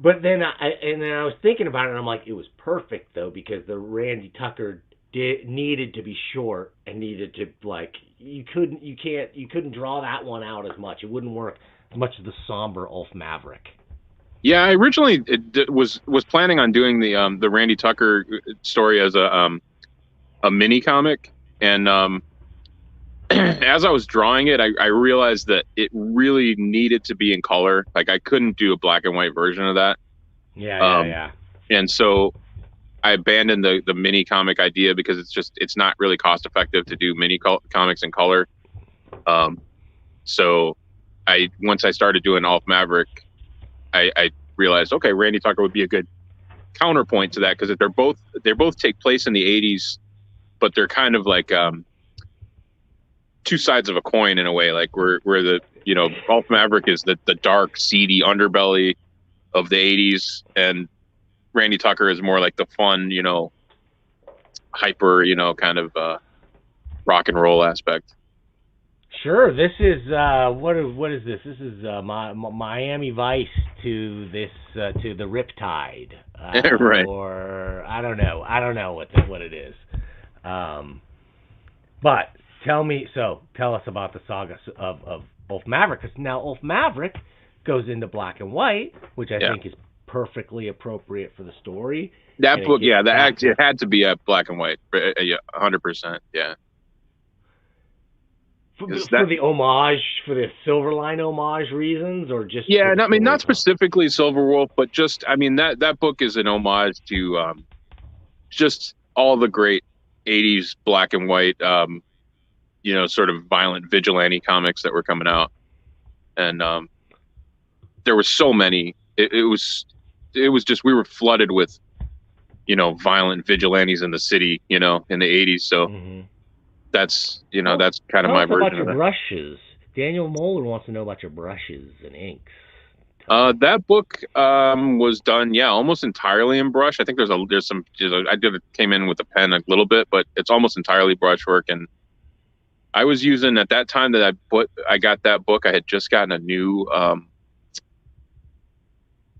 But then I was thinking about it, and I'm like, it was perfect though, because the Randy Tucker needed to be short and needed to, like, you couldn't draw that one out as much. It wouldn't work as much as the somber Ulf Maverick. Yeah, I originally was planning on doing the Randy Tucker story as a mini comic, and as I was drawing it, I realized that it really needed to be in color. Like I couldn't do a black and white version of that. Yeah. And so I abandoned the mini comic idea, because it's not really cost effective to do mini comics in color. So once I started doing Ulf Maverick, I realized, okay, Randy Tucker would be a good counterpoint to that, because they both take place in the 80s, but they're kind of like two sides of a coin in a way. Like where the Ulf Maverick is the dark, seedy underbelly of the 80s, and Randy Tucker is more like the fun, hyper, kind of rock and roll aspect. Sure. This is what is this? This is Miami Vice to the Riptide, right? Or I don't know what it is. But tell us about the saga of Ulf Maverick, because now Ulf Maverick goes into black and white, which I think is perfectly appropriate for the story. That book, it had to be a black and white, 100%, yeah. For the homage, for the Silverline homage reasons, or just yeah, I mean not specifically Silverwolf, but just I mean that book is an homage to just all the great '80s black and white sort of violent vigilante comics that were coming out, and there were so many. It was just we were flooded with violent vigilantes in the city, in the '80s. So that's that's kind of my version about your of that. Brushes. Daniel Moeller wants to know about your brushes and inks. That book was done, almost entirely in brush. I think there's some. Came in with a pen a little bit, but it's almost entirely brushwork. And I was using at that time that I got that book. I had just gotten a new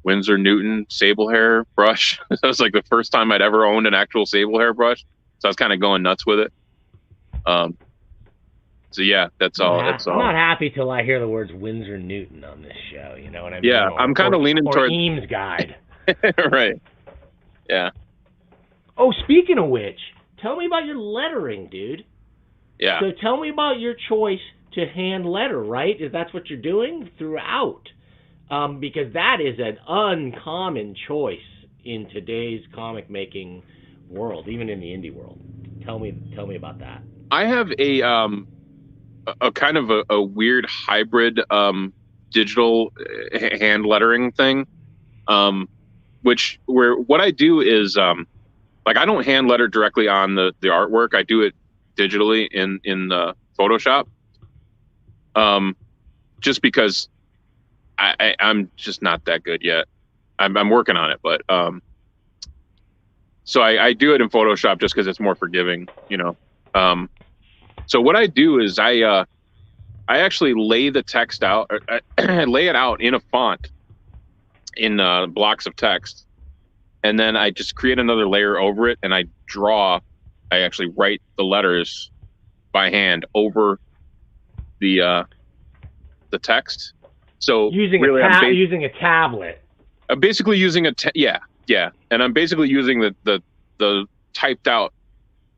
Winsor Newton sable hair brush. That was like the first time I'd ever owned an actual sable hair brush. So I was kind of going nuts with it. So yeah, that's all. I'm not happy till I hear the words Winsor Newton on this show. You know what I mean? Yeah, I'm kind of leaning towards Eames Guide. Right. Yeah. Oh, speaking of which, tell me about your lettering, dude. Yeah. So tell me about your choice to hand letter, right? If that's what you're doing throughout, because that is an uncommon choice in today's comic making world, even in the indie world. Tell me about that. I have a kind of a weird hybrid digital hand lettering thing, where what I do is like I don't hand letter directly on the artwork. I do it digitally in Photoshop, just because I'm just not that good yet. I'm working on it, but so I do it in Photoshop just because it's more forgiving, So what I do is I actually lay the text out, lay it out in a font, in blocks of text, and then I just create another layer over it, and I actually write the letters by hand over the text. So using using a tablet. I'm basically using and I'm basically using the typed out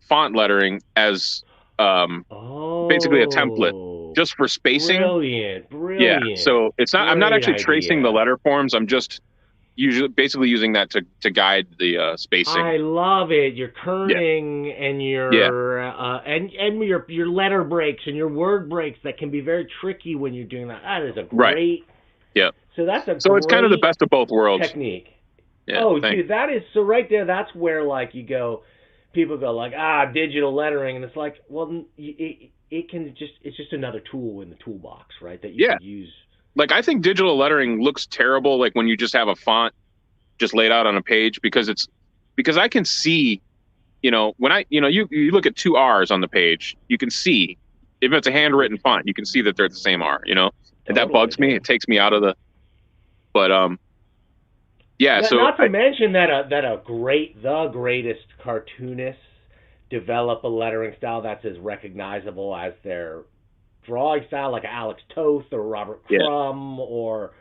font lettering as basically a template just for spacing. Brilliant. Yeah. So it's not. I'm not actually tracing the letter forms. I'm just basically using that to guide the spacing. I love it. Your kerning and your and your letter breaks and your word breaks that can be very tricky when you're doing that. That is a great. Right. Yeah. So that's a. So it's kind of the best of both worlds. Technique. Yeah, dude, that is so right there. That's where people go like, digital lettering, and it's like, well, it's just another tool in the toolbox, right? That you could use. Like, I think digital lettering looks terrible, like when you just have a font just laid out on a page, because I can see, when you look at two R's on the page, you can see if it's a handwritten font, you can see that they're the same R, and that bugs me. It takes me out of the, but, yeah. So not to mention that the greatest cartoonists develop a lettering style that's as recognizable as their drawing style, like Alex Toth or Robert Crumb, or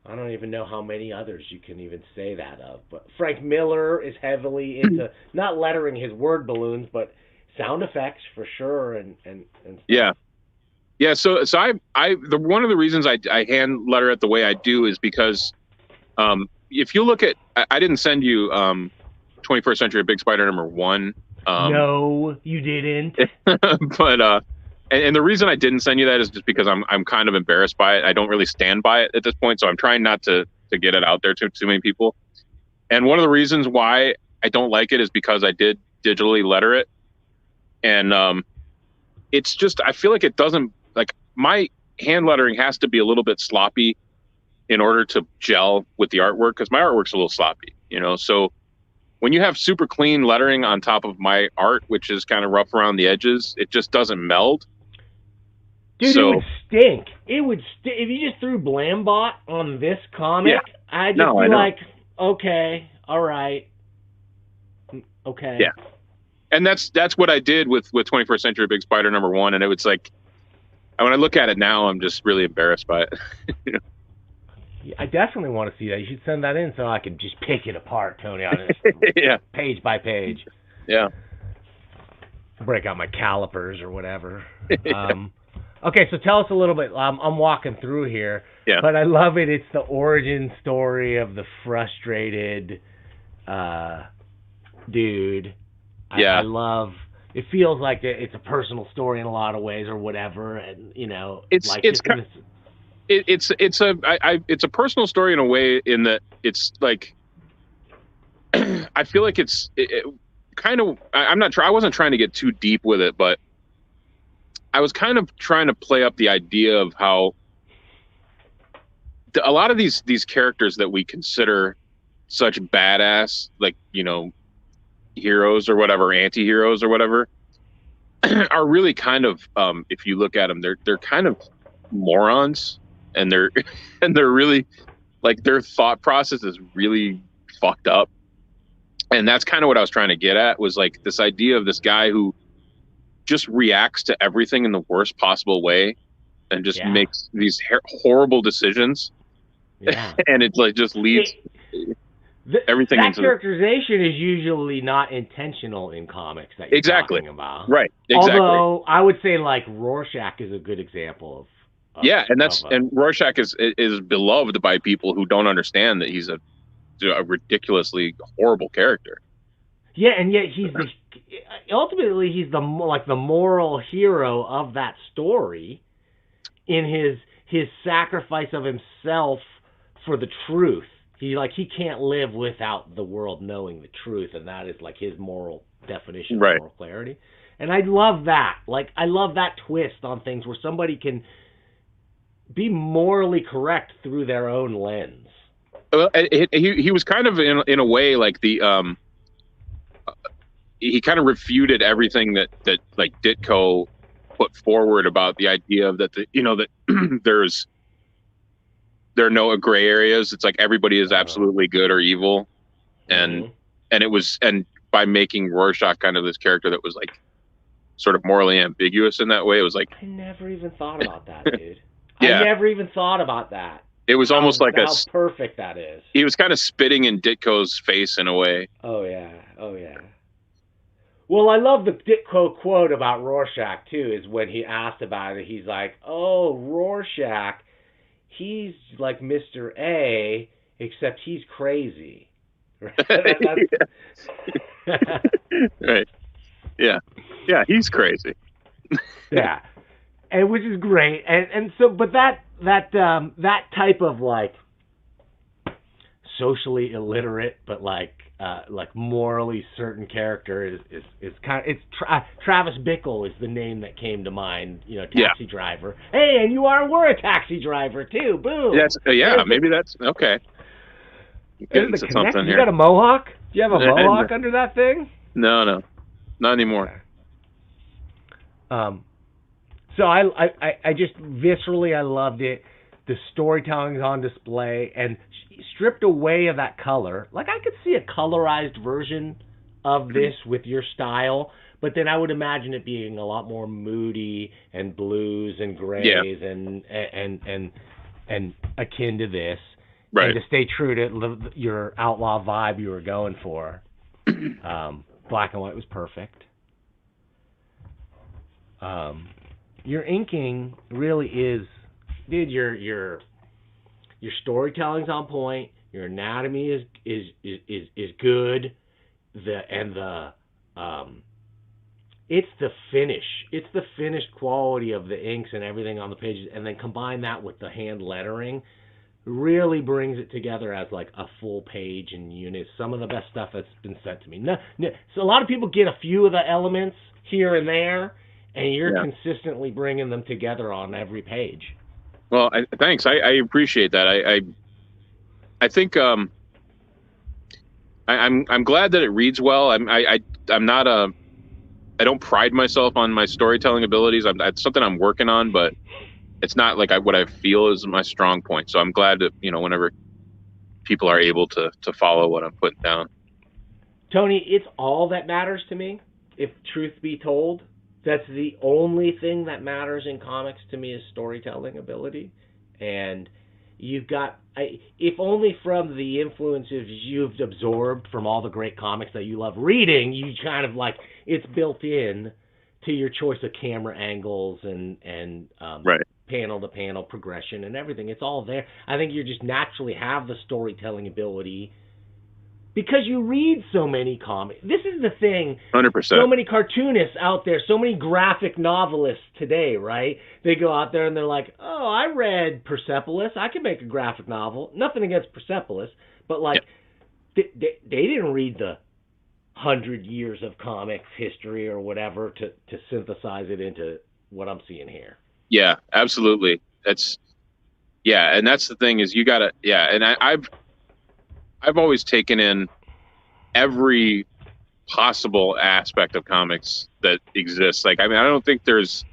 I don't even know how many others you can even say that of. But Frank Miller is heavily into not lettering his word balloons, but sound effects for sure, and stuff. Yeah. So one of the reasons I hand letter it the way I do is because if you look at, I didn't send you 21st Century Big Spider #1. No, you didn't. But and the reason I didn't send you that is just because I'm kind of embarrassed by it. I don't really stand by it at this point, so I'm trying not to get it out there to too many people. And one of the reasons why I don't like it is because I did digitally letter it, and it's just, I feel like it doesn't, like, my hand lettering has to be a little bit sloppy in order to gel with the artwork, because my artwork's a little sloppy, so when you have super clean lettering on top of my art, which is kind of rough around the edges, it just doesn't meld. Dude, it would stink. It would if you just threw Blambot on this comic. Yeah. I'd just be like, okay, all right, okay. Yeah, and that's what I did with 21st Century Big Spider #1, and it was like, when I look at it now, I'm just really embarrassed by it. I definitely want to see that. You should send that in so I can just pick it apart, Tony, on this page by page. Yeah. Break out my calipers or whatever. Okay, so tell us a little bit. I'm walking through here, Yeah. but I love it. It's the origin story of the frustrated dude. Yeah. I love. It feels like it's a personal story in a lot of ways, or whatever, and It's it's a personal story in a way, in that it's like I feel like it kind of, I wasn't trying to get too deep with it, but I was kind of trying to play up the idea of how a lot of these characters that we consider such badass, like, heroes or whatever, anti-heroes or whatever, are really kind of, if you look at them, they're kind of morons, and they're and they're really, like, their thought process is really fucked up. And that's kind of what I was trying to get at, was like this idea of this guy who just reacts to everything in the worst possible way, and just makes these horrible decisions. Yeah. And it like just leads everything that into characterization is usually not intentional in comics that you're talking about. Right. Exactly. Although I would say like Rorschach is a good example of and Rorschach is beloved by people who don't understand that he's a ridiculously horrible character. Yeah, and yet ultimately he's the moral hero of that story, in his sacrifice of himself for the truth. He can't live without the world knowing the truth, and that is like his moral definition of moral clarity. And I love that. Like, I love that twist on things where somebody can be morally correct through their own lens. Well, he was kind of in a way like the he kind of refuted everything that like Ditko put forward about the idea of that that there are no gray areas. It's like everybody is absolutely good or evil, and by making Rorschach kind of this character that was like sort of morally ambiguous in that way, it was like, I never even thought about that, dude. I never even thought about that. It was almost like how perfect that is. He was kind of spitting in Ditko's face in a way. Oh yeah. Well, I love the Ditko quote about Rorschach too. Is when he asked about it, he's like, "Oh, Rorschach, he's like Mr. A, except he's crazy." Right. Yeah, he's crazy. Yeah, and which is great, and so, but that type of like socially illiterate but like morally certain character is kind of, Travis Bickle is the name that came to mind. Taxi driver. Hey, and we're a taxi driver too. Boom. Yes. Maybe that's okay. Something here. You got a mohawk? Do you have a mohawk under that thing? No, not anymore. So I just viscerally I loved it. The storytelling's on display, and stripped away of that color. Like, I could see a colorized version of this with your style, but then I would imagine it being a lot more moody and blues and grays and akin to this. Right. And to stay true to your outlaw vibe you were going for. Black and white was perfect. Your inking really is, dude. Your storytelling's on point. Your anatomy is good. It's the finish. It's the finished quality of the inks and everything on the pages, and then combine that with the hand lettering, really brings it together as like a full page in units. Some of the best stuff that's been sent to me. So a lot of people get a few of the elements here and there, and you're consistently bringing them together on every page. Well, thanks. I appreciate that. I think I'm glad that it reads well. I don't pride myself on my storytelling abilities. It's something I'm working on, but it's not like what I feel is my strong point. So I'm glad that whenever people are able to follow what I'm putting down. Tony, it's all that matters to me. If truth be told, that's the only thing that matters in comics to me is storytelling ability. And you've got, if only from the influences you've absorbed from all the great comics that you love reading, you kind of like, it's built in to your choice of camera angles and Right. panel to panel progression and everything. It's all there. I think you just naturally have the storytelling ability because you read so many comics. This is the thing. 100%. So many cartoonists out there, so many graphic novelists today, right? They go out there and they're like, oh, I read Persepolis. I can make a graphic novel. Nothing against Persepolis, but like they didn't read the 100 years of comics history or whatever to synthesize it into what I'm seeing here. Yeah, absolutely. And that's the thing is you gotta, and I've always taken in every possible aspect of comics that exists. Like, I mean, I don't think there is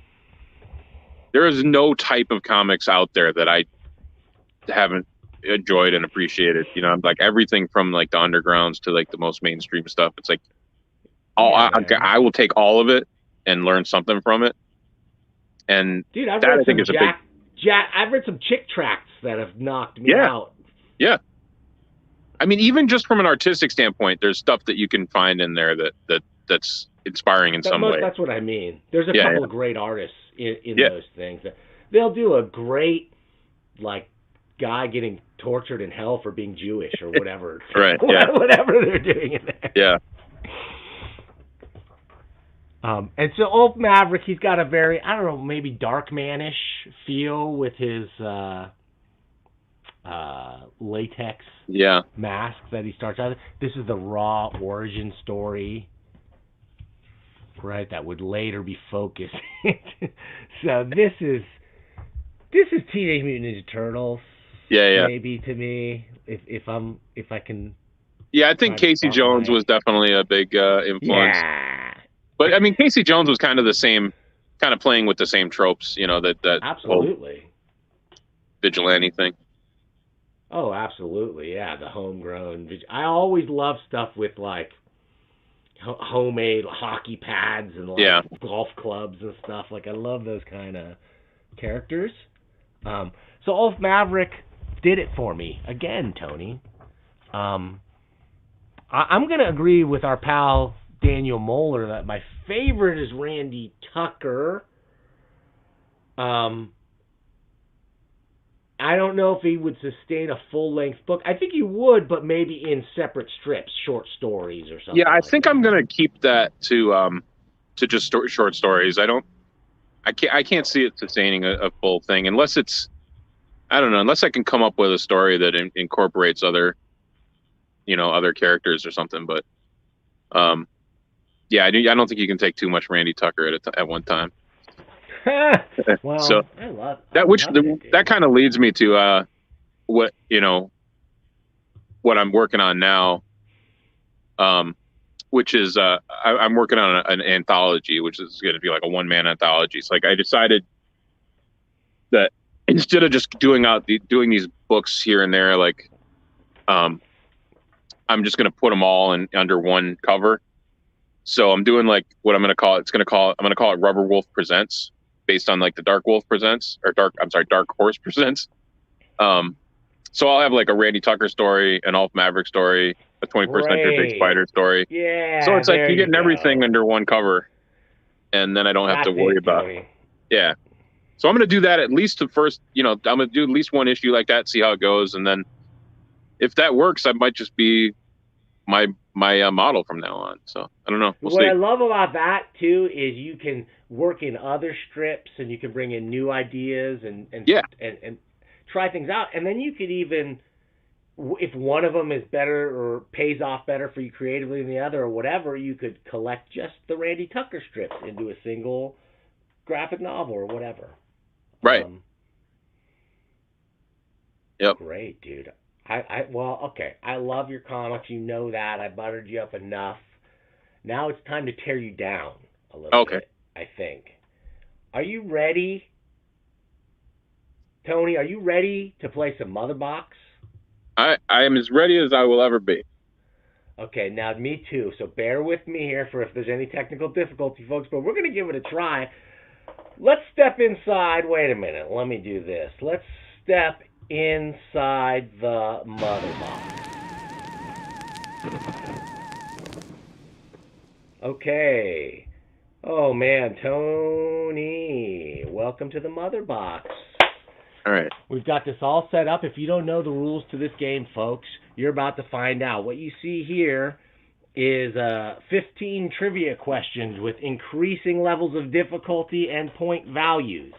no type of comics out there that I haven't enjoyed and appreciated. You know, I'm like everything from like the undergrounds to like the most mainstream stuff. It's like, I will take all of it and learn something from it. And dude, I've that read I think is I've read some chick tracts that have knocked me out. Yeah. I mean, even just from an artistic standpoint, there's stuff that you can find in there that's inspiring in some way. That's what I mean. There's a couple of great artists in those things. They'll do a great like guy getting tortured in hell for being Jewish or whatever. Right. Yeah. Whatever they're doing in there. Yeah. And so Ulf Maverick, he's got a very, I don't know, maybe Darkman-ish feel with his latex mask that he starts out. This is the raw origin story, right? That would later be focused. So this is Teenage Mutant Ninja Turtles. Yeah. Maybe to me, if I can. Yeah, I think Casey Jones was definitely a big influence. Yeah. But I mean, Casey Jones was kind of the same, kind of playing with the same tropes, you know, that absolutely vigilante thing. Oh, absolutely, yeah, the homegrown. I always love stuff with like homemade hockey pads and like golf clubs and stuff. Like I love those kind of characters. So Ulf Maverick did it for me again, Tony. I'm gonna agree with our pal Daniel Moeller that my favorite is Randy Tucker. I don't know if he would sustain a full-length book. I think he would, but maybe in separate strips, short stories or something. Yeah, I think I'm gonna keep that to just short stories. I can't see it sustaining a full thing unless it's, I don't know, unless I can come up with a story that incorporates other characters or something. But I don't think you can take too much Randy Tucker at one time. Well, so I love that. That kind of leads me to what I'm working on now, which is I'm working on an anthology, which is going to be like a one-man anthology. So like I decided that instead of just doing these books here and there, like I'm just going to put them all under one cover. So I'm doing like what I'm going to call it Rubber Wolf Presents, based on like the Dark Wolf Presents or Dark Horse Presents. So I'll have like a Randy Tucker story, an Ulf Maverick story, a 21st Century Big Spider story. Yeah. So it's like you're getting everything under one cover, and then I don't have to worry about it. Yeah. So I'm going to do that at least the first, I'm going to do at least one issue like that, see how it goes, and then if that works, I might just be my model from now on. So I don't know. We'll see. What I love about that too is you can work in other strips and you can bring in new ideas and try things out. And then you could even, if one of them is better or pays off better for you creatively than the other or whatever, you could collect just the Randy Tucker strips into a single graphic novel or whatever. Right. Yep. Great, dude. I love your comics. You know that. I buttered you up enough. Now it's time to tear you down a little bit, I think. Are you ready? Tony, are you ready to play some Motherbox? I am as ready as I will ever be. Okay, now me too. So bear with me here for if there's any technical difficulty, folks, but we're going to give it a try. Let's step inside. Wait a minute. Let me do this. Let's step inside the Motherbox. Okay. Oh man, Tony, welcome to the Motherbox. All right. We've got this all set up. If you don't know the rules to this game, folks, you're about to find out. What you see here is 15 trivia questions with increasing levels of difficulty and point values.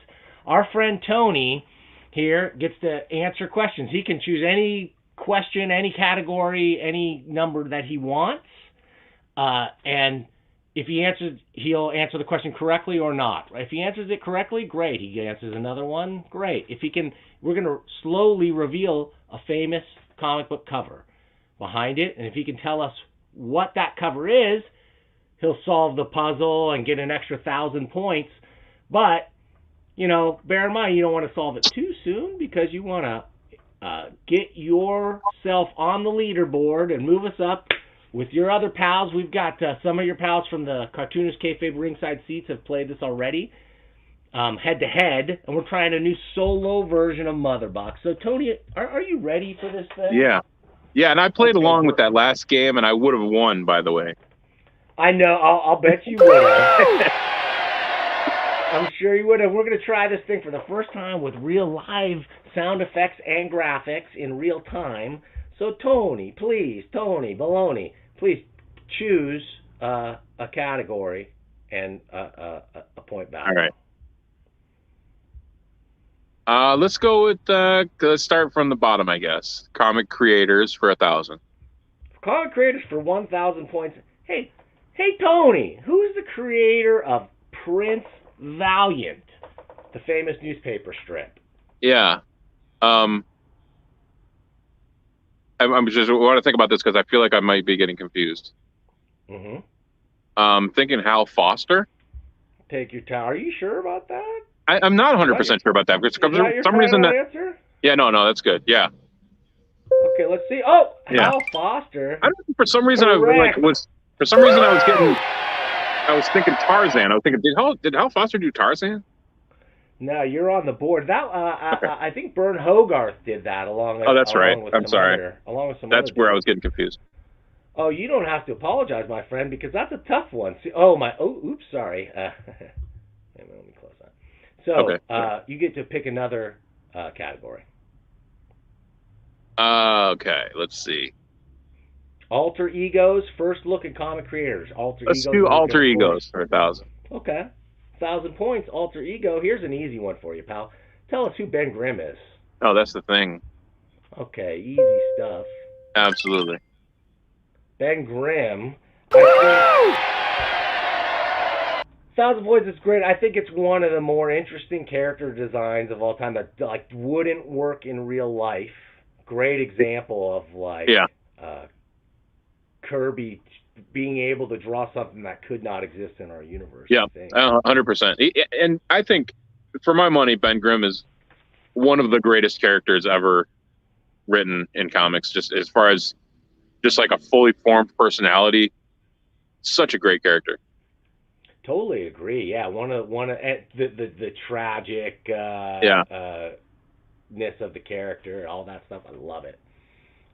Our friend Tony here gets to answer questions. He can choose any question, any category, any number that he wants, and if he answers, he'll answer the question correctly or not. If he answers it correctly, great. He answers another one, great. If he can, we're going to slowly reveal a famous comic book cover behind it, and if he can tell us what that cover is, he'll solve the puzzle and get an extra 1,000 points. But, you know, bear in mind, you don't want to solve it too soon because you want to get yourself on the leaderboard and move us up with your other pals. We've got some of your pals from the Cartoonist Kayfabe Ringside Seats have played this already, head-to-head, and we're trying a new solo version of Motherbox. So, Tony, are you ready for this thing? Yeah. Yeah, and I played along with that last game, and I would have won, by the way. I know. I'll bet you would have. I'm sure you would have. We're going to try this thing for the first time with real live sound effects and graphics in real time. So, Tony Baloney, please choose a category and a point value. All right. Let's go with, let's start from the bottom, I guess. Comic creators for 1,000. Comic creators for 1,000 points. Hey, Tony, who's the creator of Prince Valiant, the famous newspaper strip? Yeah. I'm just want to think about this because I feel like I might be getting confused. Thinking Hal Foster. Take your time. Are you sure about that? I'm not 100% sure about that. Because for some reason answer? Yeah, no, that's good. Yeah. Okay, let's see. Oh, yeah. Hal Foster. I don't know, for some reason I was thinking Tarzan. I was thinking, did Hal Foster do Tarzan? No, you're on the board. That okay. I think Bern Hogarth did that along with. Oh, that's right. I'm sorry. Along with some. That's where I was getting confused. Oh, you don't have to apologize, my friend, because that's a tough one. See, oops, sorry. Let me close that. So, okay. You get to pick another category. Okay, let's see. Alter egos. First look at comic creators. Let's do alter egos for 1,000. Okay. 1,000 points, alter ego. Here's an easy one for you, pal. Tell us who Ben Grimm is. Oh, that's the thing. Okay, easy stuff. Absolutely. Ben Grimm. I think 1,000 points is great. I think it's one of the more interesting character designs of all time that wouldn't work in real life. Great example of Kirby being able to draw something that could not exist in our universe. Yeah, 100%. And I think, for my money, Ben Grimm is one of the greatest characters ever written in comics. Just as far as just like a fully formed personality, such a great character. Totally agree. Yeah, one of the tragic ness of the character, all that stuff. I love it.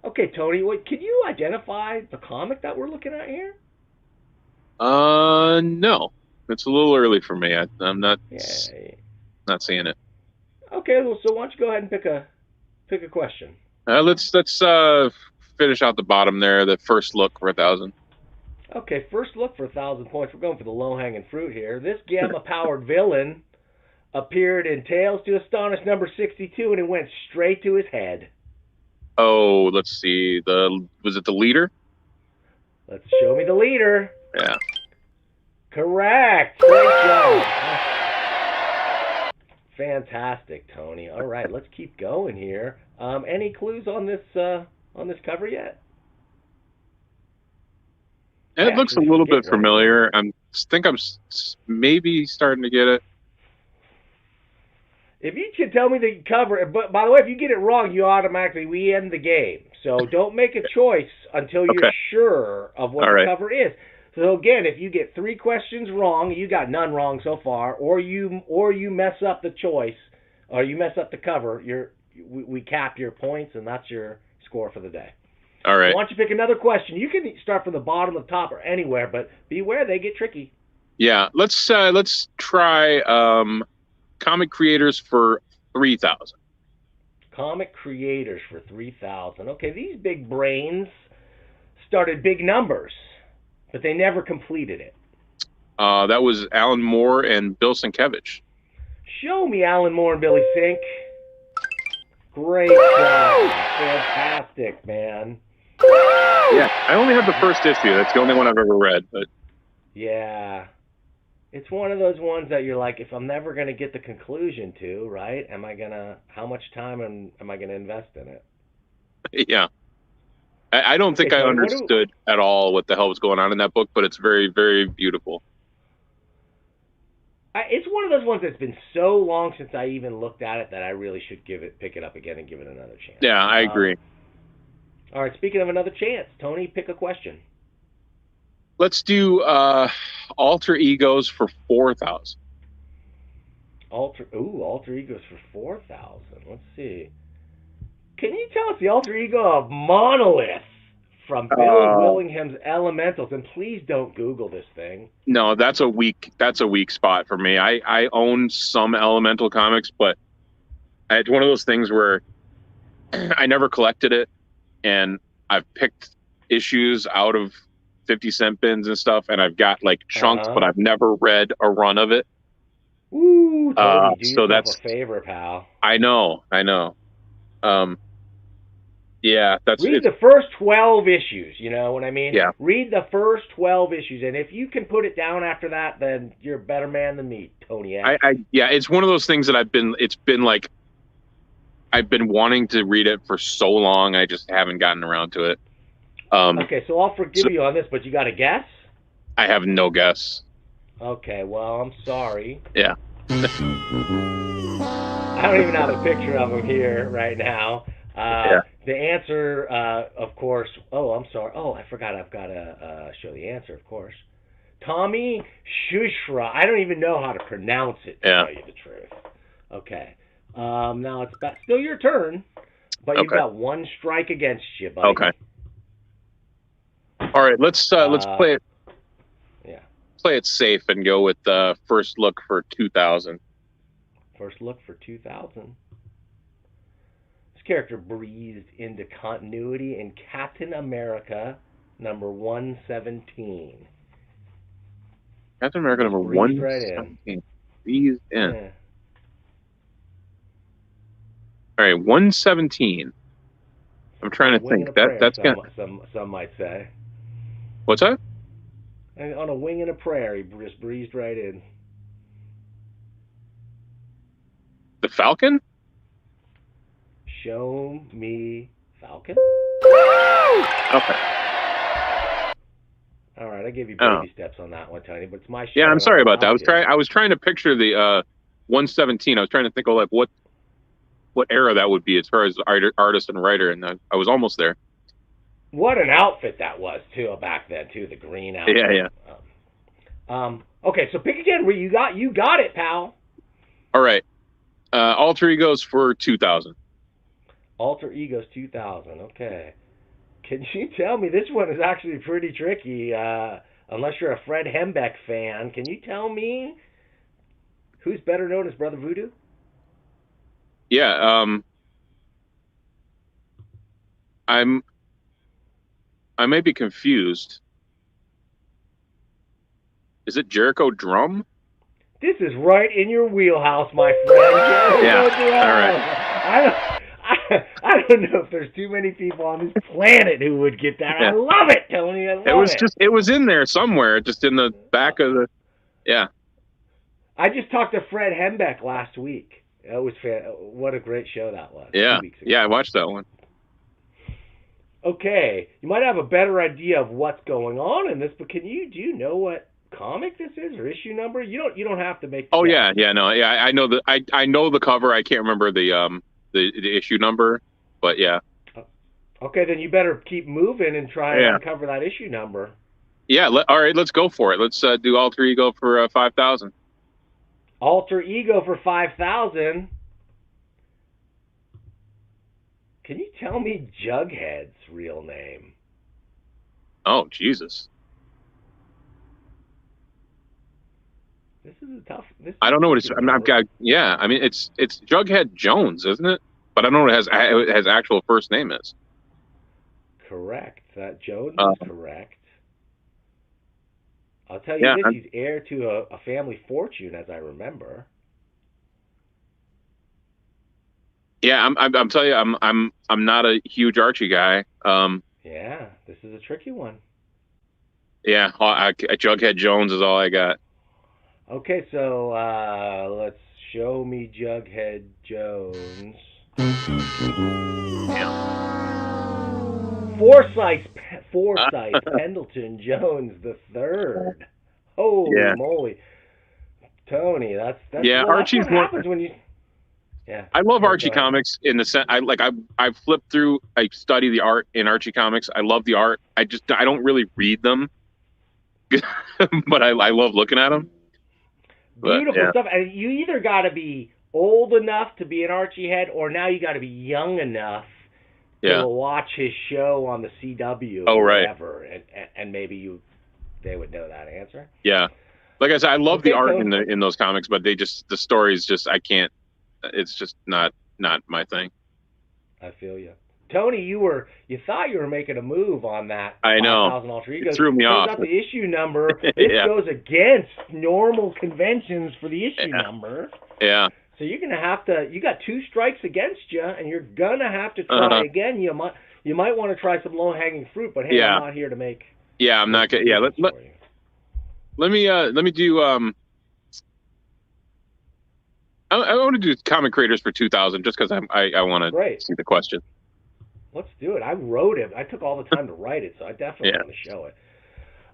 Okay, Tony, can you identify the comic that we're looking at here? No. It's a little early for me. I'm not not seeing it. Okay, well, so why don't you go ahead and pick a question? Let's finish out the bottom there. The first look for 1,000. Okay, first look for 1,000 points. We're going for the low-hanging fruit here. This gamma-powered villain appeared in Tales to Astonish number 62, and it went straight to his head. Oh, let's see. Was it the leader? Let's show me the leader. Yeah. Correct. Great job. Fantastic, Tony. All right, let's keep going here. Any clues on this cover yet? It looks a little bit familiar. I think I'm maybe starting to get it. If you can tell me the cover, but by the way, if you get it wrong, we end the game. So don't make a choice until you're sure of what the cover is. So again, if you get 3 questions wrong, you got none wrong so far, or you mess up the choice, or you mess up the cover, we cap your points, and that's your score for the day. All right. So why don't you pick another question? You can start from the bottom, the top, or anywhere, but beware, they get tricky. Yeah, let's try comic creators for 3,000. Comic creators for 3,000. Okay, these big brains started big numbers, but they never completed it. That was Alan Moore and Bill Sienkiewicz. Show me Alan Moore and Billy Sink. Great job. Fantastic, man. Yeah, I only have the first issue. That's the only one I've ever read. But Yeah. It's one of those ones that you're like, if I'm never going to get the conclusion to, right? How much time am I going to invest in it? yeah, I don't think I Tony, understood at all what the hell was going on in that book, but it's very, very beautiful. It's one of those ones that's been so long since I even looked at it that I really should pick it up again and give it another chance. Yeah, I agree. All right, speaking of another chance, Tony, pick a question. Let's do alter egos for 4,000. Alter egos for 4,000. Let's see. Can you tell us the alter ego of Monolith from Bill Willingham's Elementals? And please don't Google this thing. No, that's a weak spot for me. I own some Elemental comics, but it's one of those things where I never collected it, and I've picked issues out of 50-cent bins and stuff, and I've got like chunks, but I've never read a run of it. Ooh, Tony, do so yourself that's a favor, pal. I know. Yeah, read the first 12 issues. You know what I mean? Yeah. Read the first 12 issues, and if you can put it down after that, then you're a better man than me, Tony. Yeah, it's one of those things that I've been wanting to read it for so long. I just haven't gotten around to it. Okay, so I'll forgive you on this, but you got a guess? I have no guess. Okay, well, I'm sorry. Yeah. I don't even have a picture of him here right now. The answer, of course. Oh, I'm sorry. Oh, I forgot. I've got to show the answer, of course. Tommy Shushra. I don't even know how to pronounce it, to tell you the truth. Okay. Now it's still your turn, but you've got one strike against you, buddy. Okay. All right. Let's play it. Yeah. Play it safe and go with first look for 2,000. First look for 2,000. This character breathed into continuity in Captain America number 117. Captain America number 117. Breathed in. Yeah. All right, 117. I'm trying to think. That's good. Some might say. What's that? And on a wing and a prayer, he just breezed right in. The Falcon? Show me Falcon. Okay. All right, I gave you baby steps on that one, Tony, but it's my show. Yeah, I'm sorry about that. I was trying to picture the 117. I was trying to think of like what era that would be as far as artist and writer, and I was almost there. What an outfit that was too back then too, the green outfit. Yeah. Okay, so pick again. You got it, pal. All right. Alter egos for 2,000. Alter egos 2,000. Okay. Can you tell me, this one is actually pretty tricky, unless you're a Fred Hembeck fan. Can you tell me who's better known as Brother Voodoo? Yeah, I may be confused. Is it Jericho Drum? This is right in your wheelhouse, my friend. Yeah. All right. I don't know if there's too many people on this planet who would get that. Yeah. I love it, Tony. I love it. It was in there somewhere, just in the back of the. Yeah. I just talked to Fred Hembeck last week. It was what a great show that was. Yeah. 2 weeks ago. Yeah, I watched that one. Okay, you might have a better idea of what's going on in this, but do you know what comic this is or issue number? You don't have to make. Oh yeah, no, yeah, I know I know the cover. I can't remember the issue number, but yeah. Okay, then you better keep moving and try and uncover that issue number. Yeah, all right, let's go for it. Let's do Alter Ego for 5,000. Alter Ego for 5,000. Can you tell me Jughead's real name? Oh, Jesus. This is a tough. I don't know what it's. I mean, I've got. Yeah, I mean, it's Jughead Jones, isn't it? But I don't know what his actual first name is. Correct. That Jones is correct. I'll tell you this: he's heir to a family fortune, as I remember. Yeah, I'm telling you, I'm not a huge Archie guy. Yeah, this is a tricky one. Yeah, Jughead Jones is all I got. Okay, so let's show me Jughead Jones. Forsyth Pendleton Jones the third. Holy moly, Tony! That's Archie's what happens when you. Yeah, I love Archie comics in the sense I flipped through. I study the art in Archie comics. I love the art. I don't really read them, but I love looking at them. Beautiful stuff. And you either got to be old enough to be an Archie head, or now you got to be young enough to watch his show on the CW or whatever, and maybe they would know that answer. Yeah, like I said, I love the art in those comics, but the stories just I can't. It's just not my thing. I feel you. Tony, you thought you were making a move on that. I know. 5,000 alter egos. It threw me off. Got the issue number. This goes against normal conventions for the issue number. Yeah. So you're gonna have to. You got 2 strikes against you, and you're gonna have to try again. You might want to try some low hanging fruit, but hey, I'm not here to make. Yeah, I'm not gonna. Yeah, let me do. I want to do comic creators for 2000 just because I want to see the question. Let's do it. I wrote it. I took all the time to write it, so I definitely want to show it.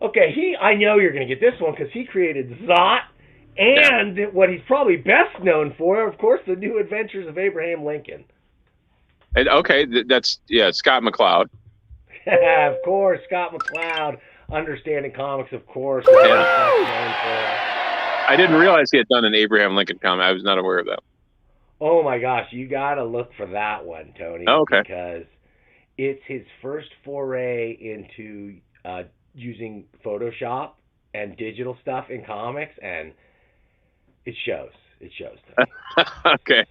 Okay, I know you're going to get this one because he created Zot and what he's probably best known for, of course, the New Adventures of Abraham Lincoln. And that's Scott McCloud. Of course, Scott McCloud, Understanding Comics, of course. I didn't realize he had done an Abraham Lincoln comic. I was not aware of that. Oh my gosh, you gotta look for that one, Tony. Oh, okay. Because it's his first foray into using Photoshop and digital stuff in comics, and it shows. It shows, Tony. Okay.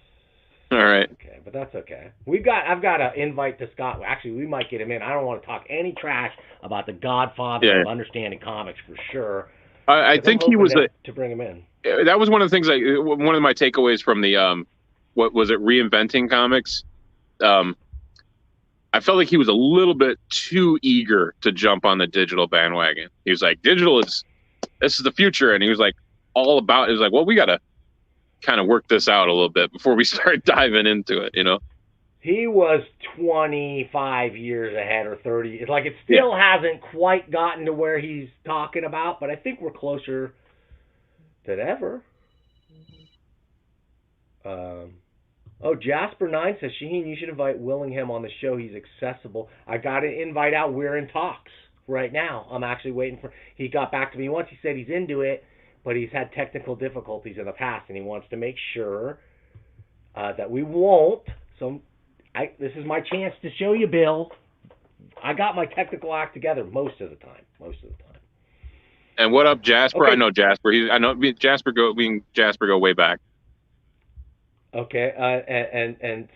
All right. Okay, but that's okay. I've got an invite to Scott. Actually, we might get him in. I don't want to talk any trash about the Godfather of Understanding Comics for sure. I think he was to bring him in. That was one of the things. One of my takeaways from the what was it, Reinventing Comics? I felt like he was a little bit too eager to jump on the digital bandwagon. He was like, this is the future, and he was like all about. It was like, well, we got to kind of work this out a little bit before we start diving into it, He was 25 years ahead or 30. It's like it still hasn't quite gotten to where he's talking about, but I think we're closer than ever. Jasper9 says, Shaheen, you should invite Willingham on the show. He's accessible. I got an invite out. We're in talks right now. I'm actually waiting for... He got back to me once. He said he's into it, but he's had technical difficulties in the past, and he wants to make sure that we won't. So this is my chance to show you, Bill. I got my technical act together most of the time. And what up, Jasper? Okay. I know Jasper. I know Jasper go way back. Okay, and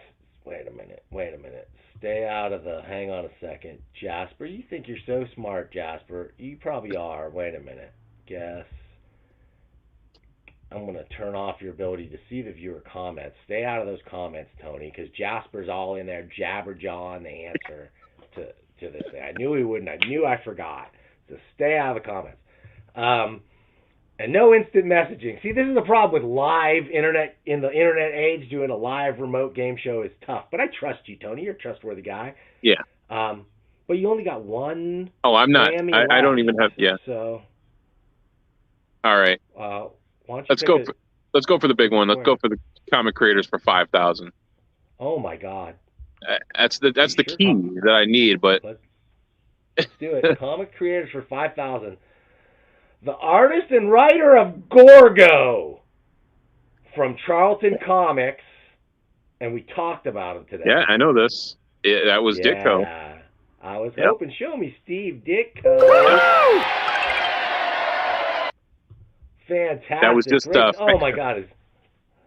wait a minute. Stay out of the... Hang on a second. Jasper, you think you're so smart, Jasper. You probably are. Wait a minute. Guess. I'm going to turn off your ability to see the viewer comments. Stay out of those comments, Tony, because Jasper's all in there jabberjawing the answer to this thing. I knew he wouldn't. I knew I forgot. So stay out of the comments. And no instant messaging. See, this is the problem with live internet, in the internet age. Doing a live remote game show is tough. But I trust you, Tony. You're a trustworthy guy. Yeah. But you only got one. Oh, I'm not. I don't even have. Yeah. So. All right. Let's go for the big one. Let's go for the comic creators for 5,000. Oh my God. That's the key that I need. But let's do it. Comic creators for 5,000. The artist and writer of Gorgo from Charlton Comics, and we talked about him today. Yeah, I know this. That was Ditko. I was hoping. Show me Steve Ditko. Fantastic. That was just Great. Oh my God.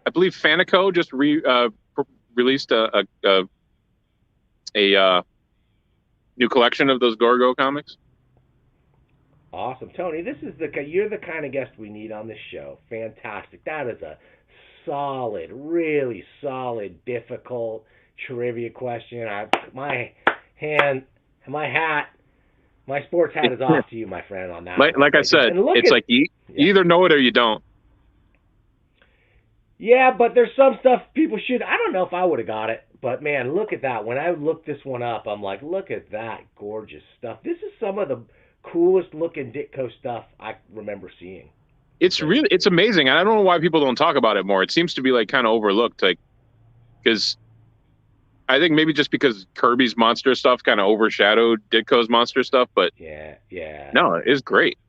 I believe Fanico just released a new collection of those Gorgo comics. Awesome, Tony. You're the kind of guest we need on this show. Fantastic. That is a solid, really solid, difficult trivia question. My sports hat is off to you, my friend, on that. Like I said, it's like you either know it or you don't. Yeah, but there's some stuff people should. I don't know if I would have got it, but man, look at that. When I looked this one up, I'm like, look at that gorgeous stuff. This is some of the coolest looking Ditko stuff I remember seeing. It's amazing. I don't know why people don't talk about it more. It seems to be like kind of overlooked, like because I think maybe just because Kirby's monster stuff kind of overshadowed Ditko's monster stuff. But yeah, no, it's great.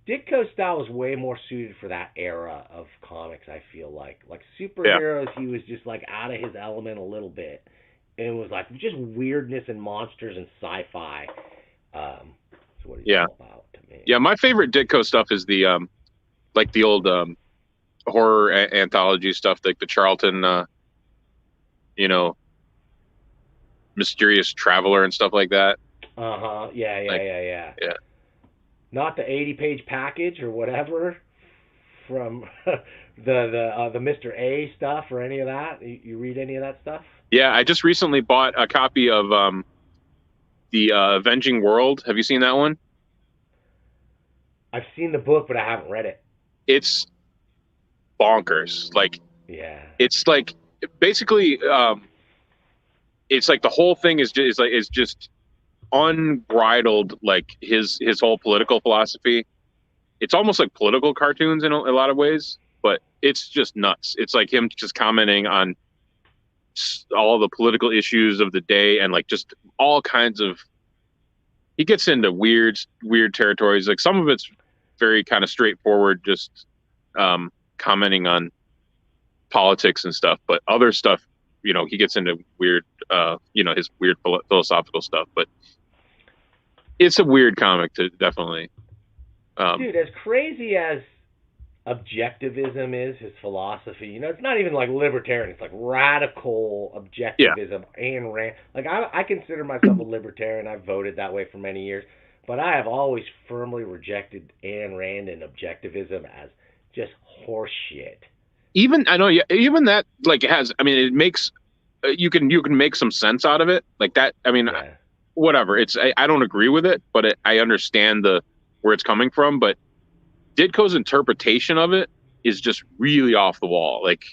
Ditko's style was way more suited for that era of comics. I feel like superheroes, he was just like out of his element a little bit, and it was like just weirdness and monsters and sci-fi. That's what he's all about to me. Yeah, my favorite Ditko stuff is the like the old horror anthology stuff, like the Charlton, Mysterious Traveler and stuff like that. Yeah. Not the 80-page package or whatever from the Mr. A stuff or any of that. You read any of that stuff? Yeah, I just recently bought a copy of the Avenging World. Have you seen that one? I've seen the book, but I haven't read it. It's bonkers. Like, yeah, it's like basically, it's like the whole thing is just unbridled, like his whole political philosophy. It's almost like political cartoons in a lot of ways, but it's just nuts. It's like him just commenting on all the political issues of the day and like just all kinds of. He gets into weird territories. Like some of it's very kind of straightforward, just commenting on politics and stuff, but other stuff, he gets into weird, his weird philosophical stuff. But it's a weird comic to definitely. Dude, as crazy as objectivism is, his philosophy, it's not even like libertarian. It's like radical objectivism. Yeah. Ayn Rand. Like I consider myself a libertarian. I've voted that way for many years, but I have always firmly rejected Ayn Rand and objectivism as just horse shit. Even that like has. I mean, it makes you can make some sense out of it. Like that. I mean. Yeah. Whatever. I don't agree with it, but I understand where it's coming from. But Ditko's interpretation of it is just really off the wall. Like,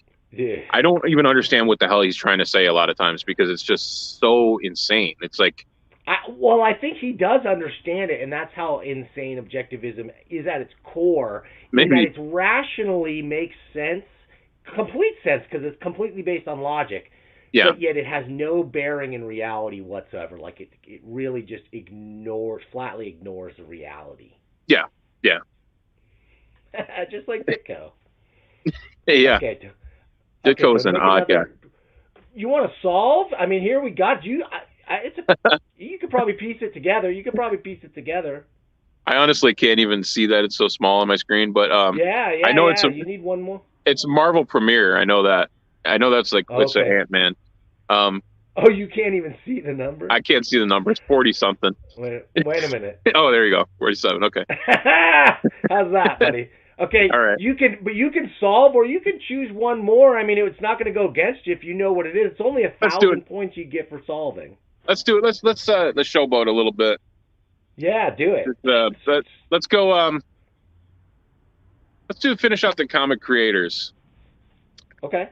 I don't even understand what the hell he's trying to say a lot of times because it's just so insane. It's like, I think he does understand it, and that's how insane objectivism is at its core. Maybe that it rationally makes sense, complete sense, because it's completely based on logic. Yeah. But yet it has no bearing in reality whatsoever. Like it really just flatly ignores the reality. Yeah. Just like Ditko. Yeah. Okay, Ditko is an odd guy. You want to solve? I mean, here we got you. You could probably piece it together. I honestly can't even see that it's so small on my screen, but I know you need one more. It's Marvel Premiere. I know that. I know that's like it's a Ant-Man. You can't even see the number? I can't see the number. It's 40 something. Wait a minute. Oh, there you go. 47. Okay. How's that, buddy? Okay. All right. You can solve, or you can choose one more. I mean, it's not going to go against you if you know what it is. It's only 1,000 points you get for solving. Let's do it. Let's showboat a little bit. Yeah, do it. Let's go. Let's finish out the comic creators. Okay.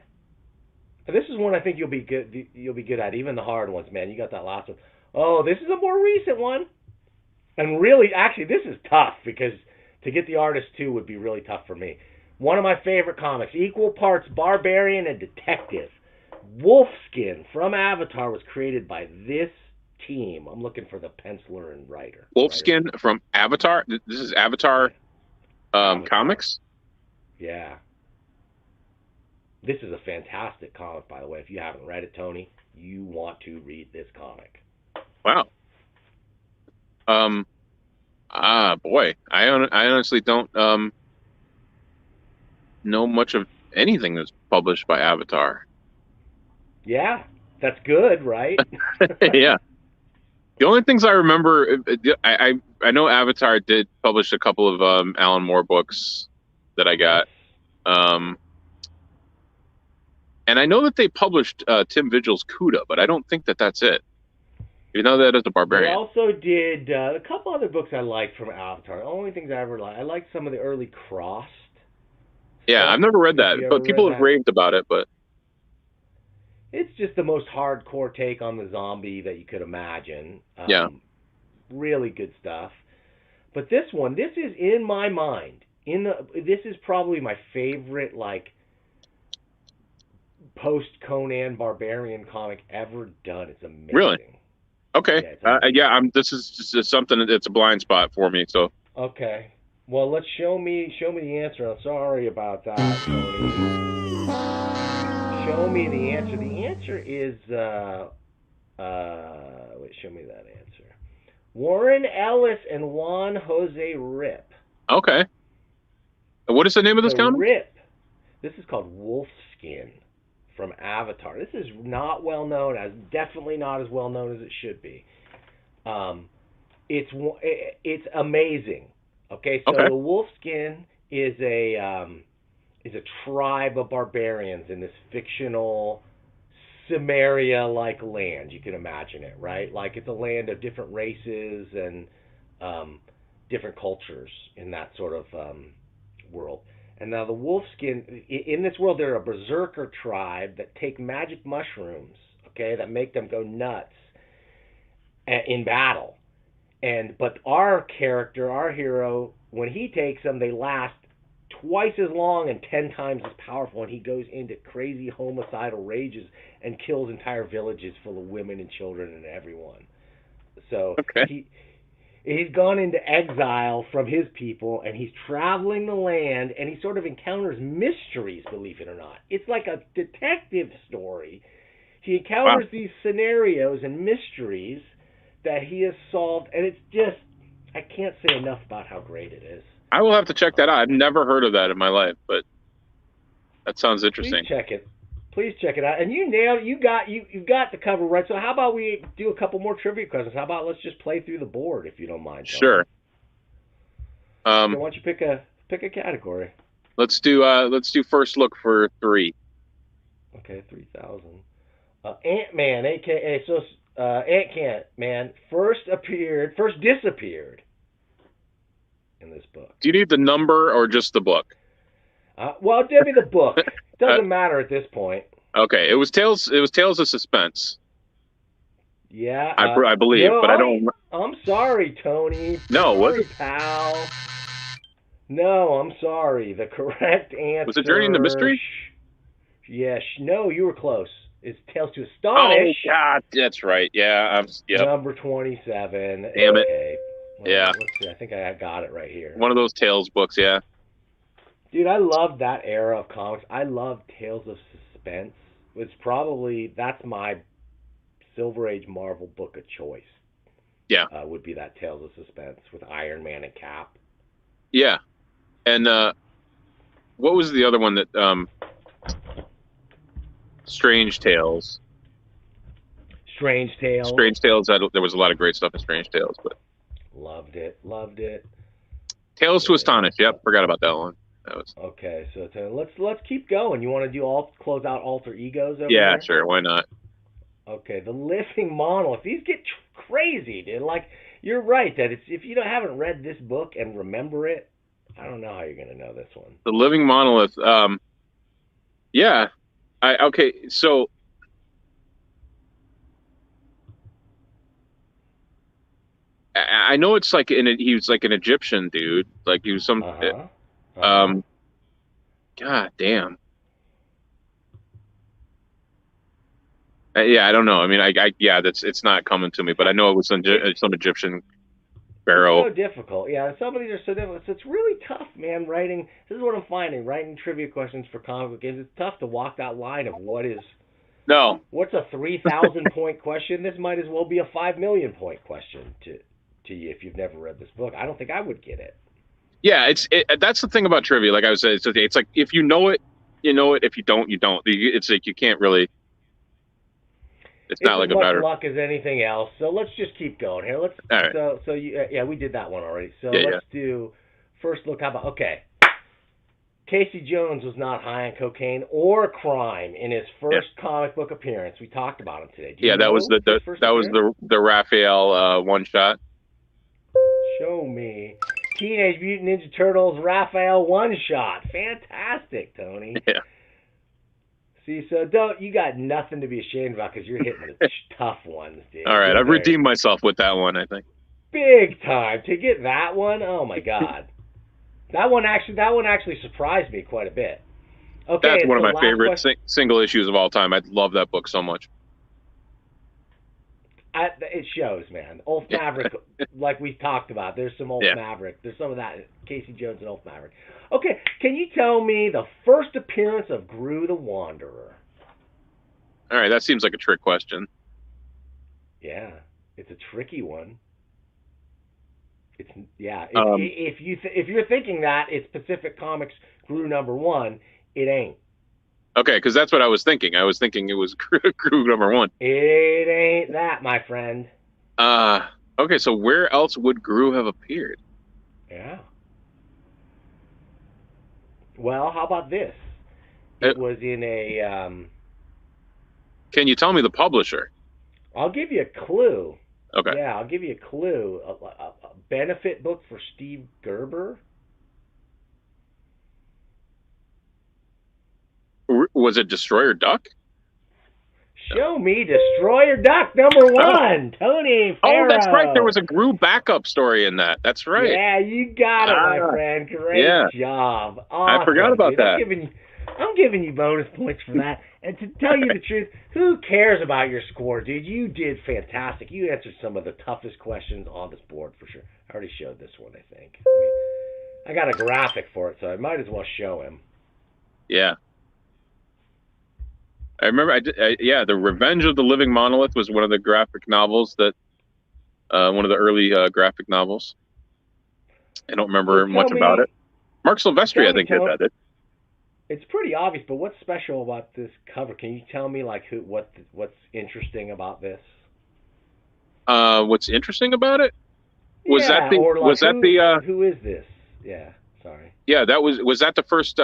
This is one I think you'll be good at, even the hard ones, man. You got that last one. Oh, this is a more recent one. And really, actually, this is tough because to get the artist too would be really tough for me. One of my favorite comics, equal parts barbarian and detective. Wolfskin from Avatar was created by this team. I'm looking for the penciler and writer. Wolfskin from Avatar? This is Avatar Comics? Yeah. This is a fantastic comic, by the way. If you haven't read it, Tony, you want to read this comic. Wow. Boy, I honestly don't know much of anything that's published by Avatar. Yeah, that's good, right? Yeah. The only things I remember, I know Avatar did publish a couple of Alan Moore books that I Yes. got. And I know that they published Tim Vigil's Cuda, but I don't think that that's it. You know that as a They barbarian. also did a couple other books I liked from Avatar. The only things I ever liked, I liked some of the early Crossed Yeah, stuff. I've never read If that, you ever but read people have that. raved about it. But It's just the most hardcore take on the zombie that you could imagine. Yeah. Really good stuff. But this one, this is in my mind. This is probably my favorite like post Conan Barbarian comic ever done. It's amazing. Really? Okay. Yeah, it's amazing. Yeah. This is just something that's a blind spot for me. So Okay. Well, let's show me the answer. I'm sorry about that, Tony. Show me the answer. The answer is wait, show me that answer. Warren Ellis and Juan Jose Rip. okay. What is the name of this So comic? Rip. This is called Wolfskin from Avatar. This is not well known, as definitely not as well known as it should be. It's amazing. Okay, so Okay. the Wolfskin is a tribe of barbarians in this fictional Cimmeria-like land. You can imagine it, right? Like it's a land of different races and different cultures in that sort of world. And now the Wolfskin, in this world, they're a berserker tribe that take magic mushrooms, okay, that make them go nuts in battle. But our character, our hero, when he takes them, they last twice as long and 10 times as powerful, and he goes into crazy homicidal rages and kills entire villages full of women and children and everyone. So Okay. he's gone into exile from his people, and he's traveling the land, and he sort of encounters mysteries, believe it or not. It's like a detective story. He encounters these scenarios and mysteries that he has solved, and it's just, I can't say enough about how great it is. I will have to check that out. I've never heard of that in my life, but that sounds interesting. Please check it out. And you nailed it. You've got the cover right. So how about we do a couple more trivia questions? How about let's just play through the board if you don't mind. Sure. So why don't you pick a category? Let's do first look for 3. Okay, 3,000. Ant-Man, aka Ant-Man, first disappeared in this book. Do you need the number or just the book? Well, give me the book. Doesn't matter at this point. Okay, it was Tales of Suspense. Yeah, I believe, but I don't. I'm sorry, Tony. No, sorry, was it? Pal. No, I'm sorry. The correct answer Was it Journey into Mystery? Yes. No, you were close. It's Tales to Astonish. Oh God, that's right. Yeah, yep. Number 27. Damn it. Okay. Well, Yeah. Let's see. I think I got it right here. One of those Tales books. Yeah. Dude, I love that era of comics. I love Tales of Suspense. That's my Silver Age Marvel book of choice. Yeah. Would be that Tales of Suspense with Iron Man and Cap. Yeah, and what was the other one that Strange Tales? Strange Tales. Strange Tales. There was a lot of great stuff in Strange Tales, but Loved it. Tales to Astonish. Yep, forgot about that one. That was Okay, so let's keep going. You want to do close out alter egos over yeah, there? sure, why not? Okay, the living monolith. These get crazy, dude. Like you're right that if you haven't read this book and remember it, I don't know how you're gonna know this one. The Living Monolith. Yeah, so. I know it's like he was like an Egyptian dude, like he was some. God damn. Yeah, I don't know. I mean, it's not coming to me, but I know it was some Egyptian pharaoh. It's so difficult. Yeah, some of these are so difficult. So it's really tough, man. Writing. This is what I'm finding. Writing trivia questions for comic book games. It's tough to walk that line of what's a 3,000 point question. This might as well be a 5 million point question to you if you've never read this book. I don't think I would get it. Yeah, that's the thing about trivia. Like I was saying, it's like if you know it, you know it. If you don't, you don't. It's like you can't really. It's not as like a much matter. luck as anything else. So let's just keep going here. All right. So yeah, we did that one already. So Yeah, let's do first look. How about okay? Casey Jones was not high on cocaine or crime in his first comic book appearance. We talked about him today. That was the Raphael one shot. Show me. Teenage Mutant Ninja Turtles Raphael one shot. Fantastic, Tony. Yeah. See, so you got nothing to be ashamed about because you're hitting the tough ones, dude. All right, I've redeemed myself with that one, I think. Big time to get that one. Oh my God. That one actually surprised me quite a bit. Okay, that's one of my favorite single issues of all time. I love that book so much. It shows, man. Ulf Maverick, like we talked about. There's some Ulf Maverick. There's some of that. Casey Jones and Ulf Maverick. Okay, can you tell me the first appearance of Gru the Wanderer? All right, that seems like a trick question. Yeah, it's a tricky one. If you're thinking that it's Pacific Comics Gru #1, it ain't. Okay, because that's what I was thinking. I was thinking it was Gru #1. It ain't that, my friend. Okay, so where else would Gru have appeared? Yeah. Well, how about this? It was in a. Can you tell me the publisher? I'll give you a clue. Okay. Yeah, I'll give you a clue. A benefit book for Steve Gerber. Was it Destroyer Duck? Show me Destroyer Duck #1, Tony Fero. Oh, that's right. There was a Gru backup story in that. That's right. Yeah, you got it, my friend. Great job. Awesome, I forgot about that. I'm giving you bonus points for that. And to tell you the truth, who cares about your score, dude? You did fantastic. You answered some of the toughest questions on this board for sure. I already showed this one, I think. I got a graphic for it, so I might as well show him. Yeah. I remember, The Revenge of the Living Monolith was one of the graphic novels one of the early graphic novels. I don't remember much about it. Mark Silvestri, I think, did that. It's pretty obvious, but what's special about this cover? Can you tell me, like, what's interesting about this? What's interesting about it? Who is this? Yeah, sorry. Yeah, was that the first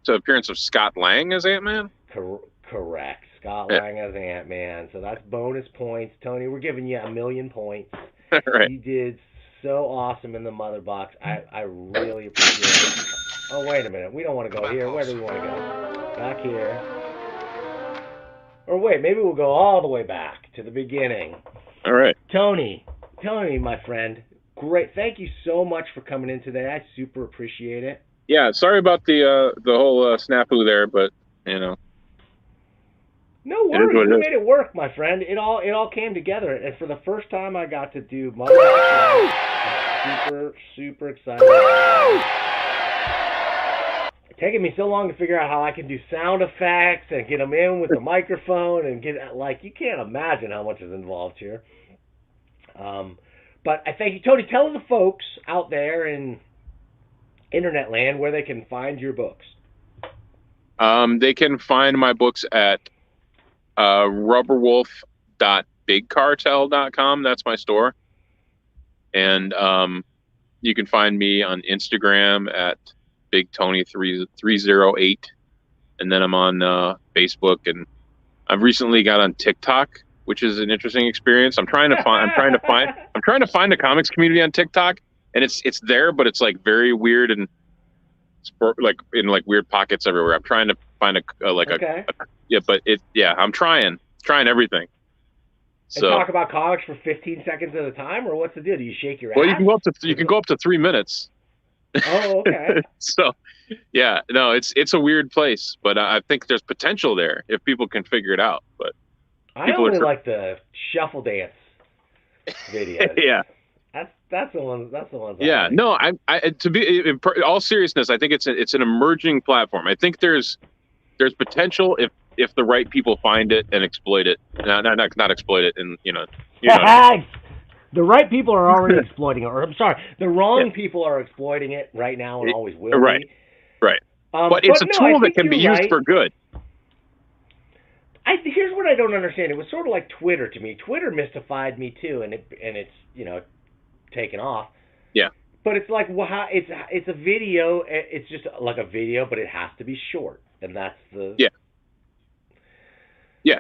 appearance of Scott Lang as Ant-Man? Correct. Scott Lang as Ant-Man. So that's bonus points. Tony, we're giving you 1,000,000 points. Right. You did so awesome in the Motherbox. I really appreciate it. Oh, wait a minute. We don't want to go here. Where do we want to go? Back here. Or wait, maybe we'll go all the way back to the beginning. All right. Tony, my friend. Great. Thank you so much for coming in today. I super appreciate it. Yeah, sorry about the whole snafu there, but, you know. No worries. We made it work, my friend. It all came together, and for the first time, I got to do Motherbox. I'm super excited. It's taken me so long to figure out how I can do sound effects and get them in with the microphone and you can't imagine how much is involved here. But I thank you, Tony. Tell the folks out there in internet land where they can find your books. They can find my books at rubberwolf.bigcartel.com. That's my store. And you can find me on Instagram at BigTony308. And then I'm on Facebook, and I've recently got on TikTok, which is an interesting experience. I'm trying to find a comics community on TikTok, and it's there, but it's like very weird and like in like weird pockets everywhere. I'm trying to find I'm trying everything. So and talk about comics for 15 seconds at a time, or what's the deal? Do you shake your ass? Well, you can go up to 3 minutes. Oh, okay. So, yeah, no, it's a weird place, but I think there's potential there if people can figure it out. But I only like the shuffle dance videos. Yeah. That's the one. That's the one. Yeah, like. No, I to be in all seriousness, I think it's an emerging platform. I think there's potential if the right people find it and exploit it. Not exploit it, and you know. The right people are already exploiting it. Or I'm sorry, the wrong people are exploiting it right now and always will Right. be. Right. But it's a tool that can be used for good. Here's what I don't understand. It was sort of like Twitter to me. Twitter mystified me too, and it's taken off. Yeah. But it's like, well, it's a video. It's just like a video, but it has to be short, and that's the yeah.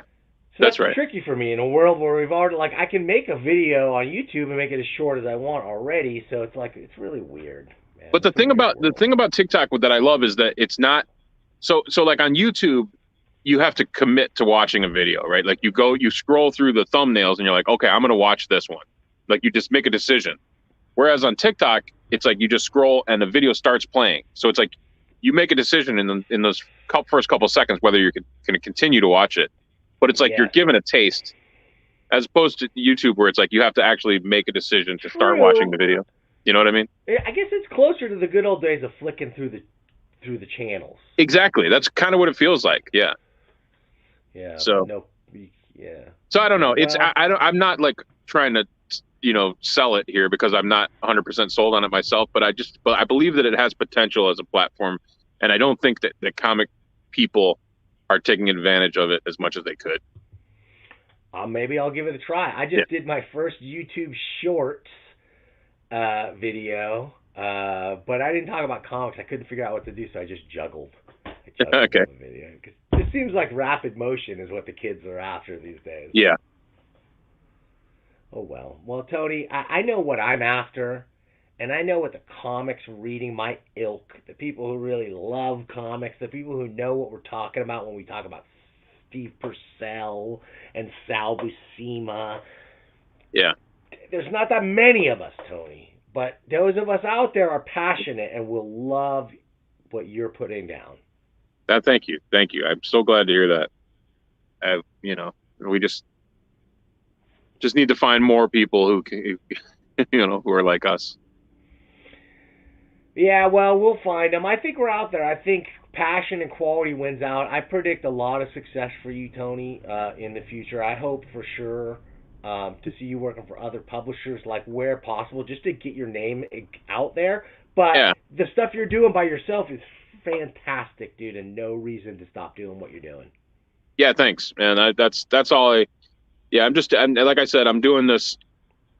So that's right. tricky for me in a world where we've already I can make a video on YouTube and make it as short as I want already. So it's like it's really weird. Man. But the thing about TikTok that I love is that it's not so like on YouTube. You have to commit to watching a video, right? Like you scroll through the thumbnails and you're like, okay, I'm going to watch this one. Like you just make a decision. Whereas on TikTok, it's like you just scroll and the video starts playing. So it's like you make a decision in those first couple of seconds whether you're going to continue to watch it. But it's like you're given a taste, as opposed to YouTube where it's like you have to actually make a decision to start watching the video. You know what I mean? I guess it's closer to the good old days of flicking through the channels. Exactly. That's kind of what it feels like. Yeah. Yeah. So So I don't know. It's I'm not like trying to sell it here because I'm not 100% sold on it myself, but I believe that it has potential as a platform, and I don't think that the comic people are taking advantage of it as much as they could. Maybe I'll give it a try. I just did my first YouTube Shorts video, but I didn't talk about comics. I couldn't figure out what to do, so I just juggled. Okay. The video. It seems like rapid motion is what the kids are after these days. Yeah. Oh, well. Well, Tony, I know what I'm after, and I know what the comics reading, my ilk, the people who really love comics, the people who know what we're talking about when we talk about Steve Purcell and Sal Buscema. Yeah. There's not that many of us, Tony, but those of us out there are passionate and will love what you're putting down. Thank you. I'm so glad to hear that. We just need to find more people who can, who are like us. Yeah, well, we'll find them. I think we're out there. I think passion and quality wins out. I predict a lot of success for you, Tony, in the future. I hope for sure to see you working for other publishers, like where possible, just to get your name out there. But the stuff you're doing by yourself is fantastic, dude, and no reason to stop doing what you're doing. Yeah, thanks, man. That's all I'm like I said, I'm doing this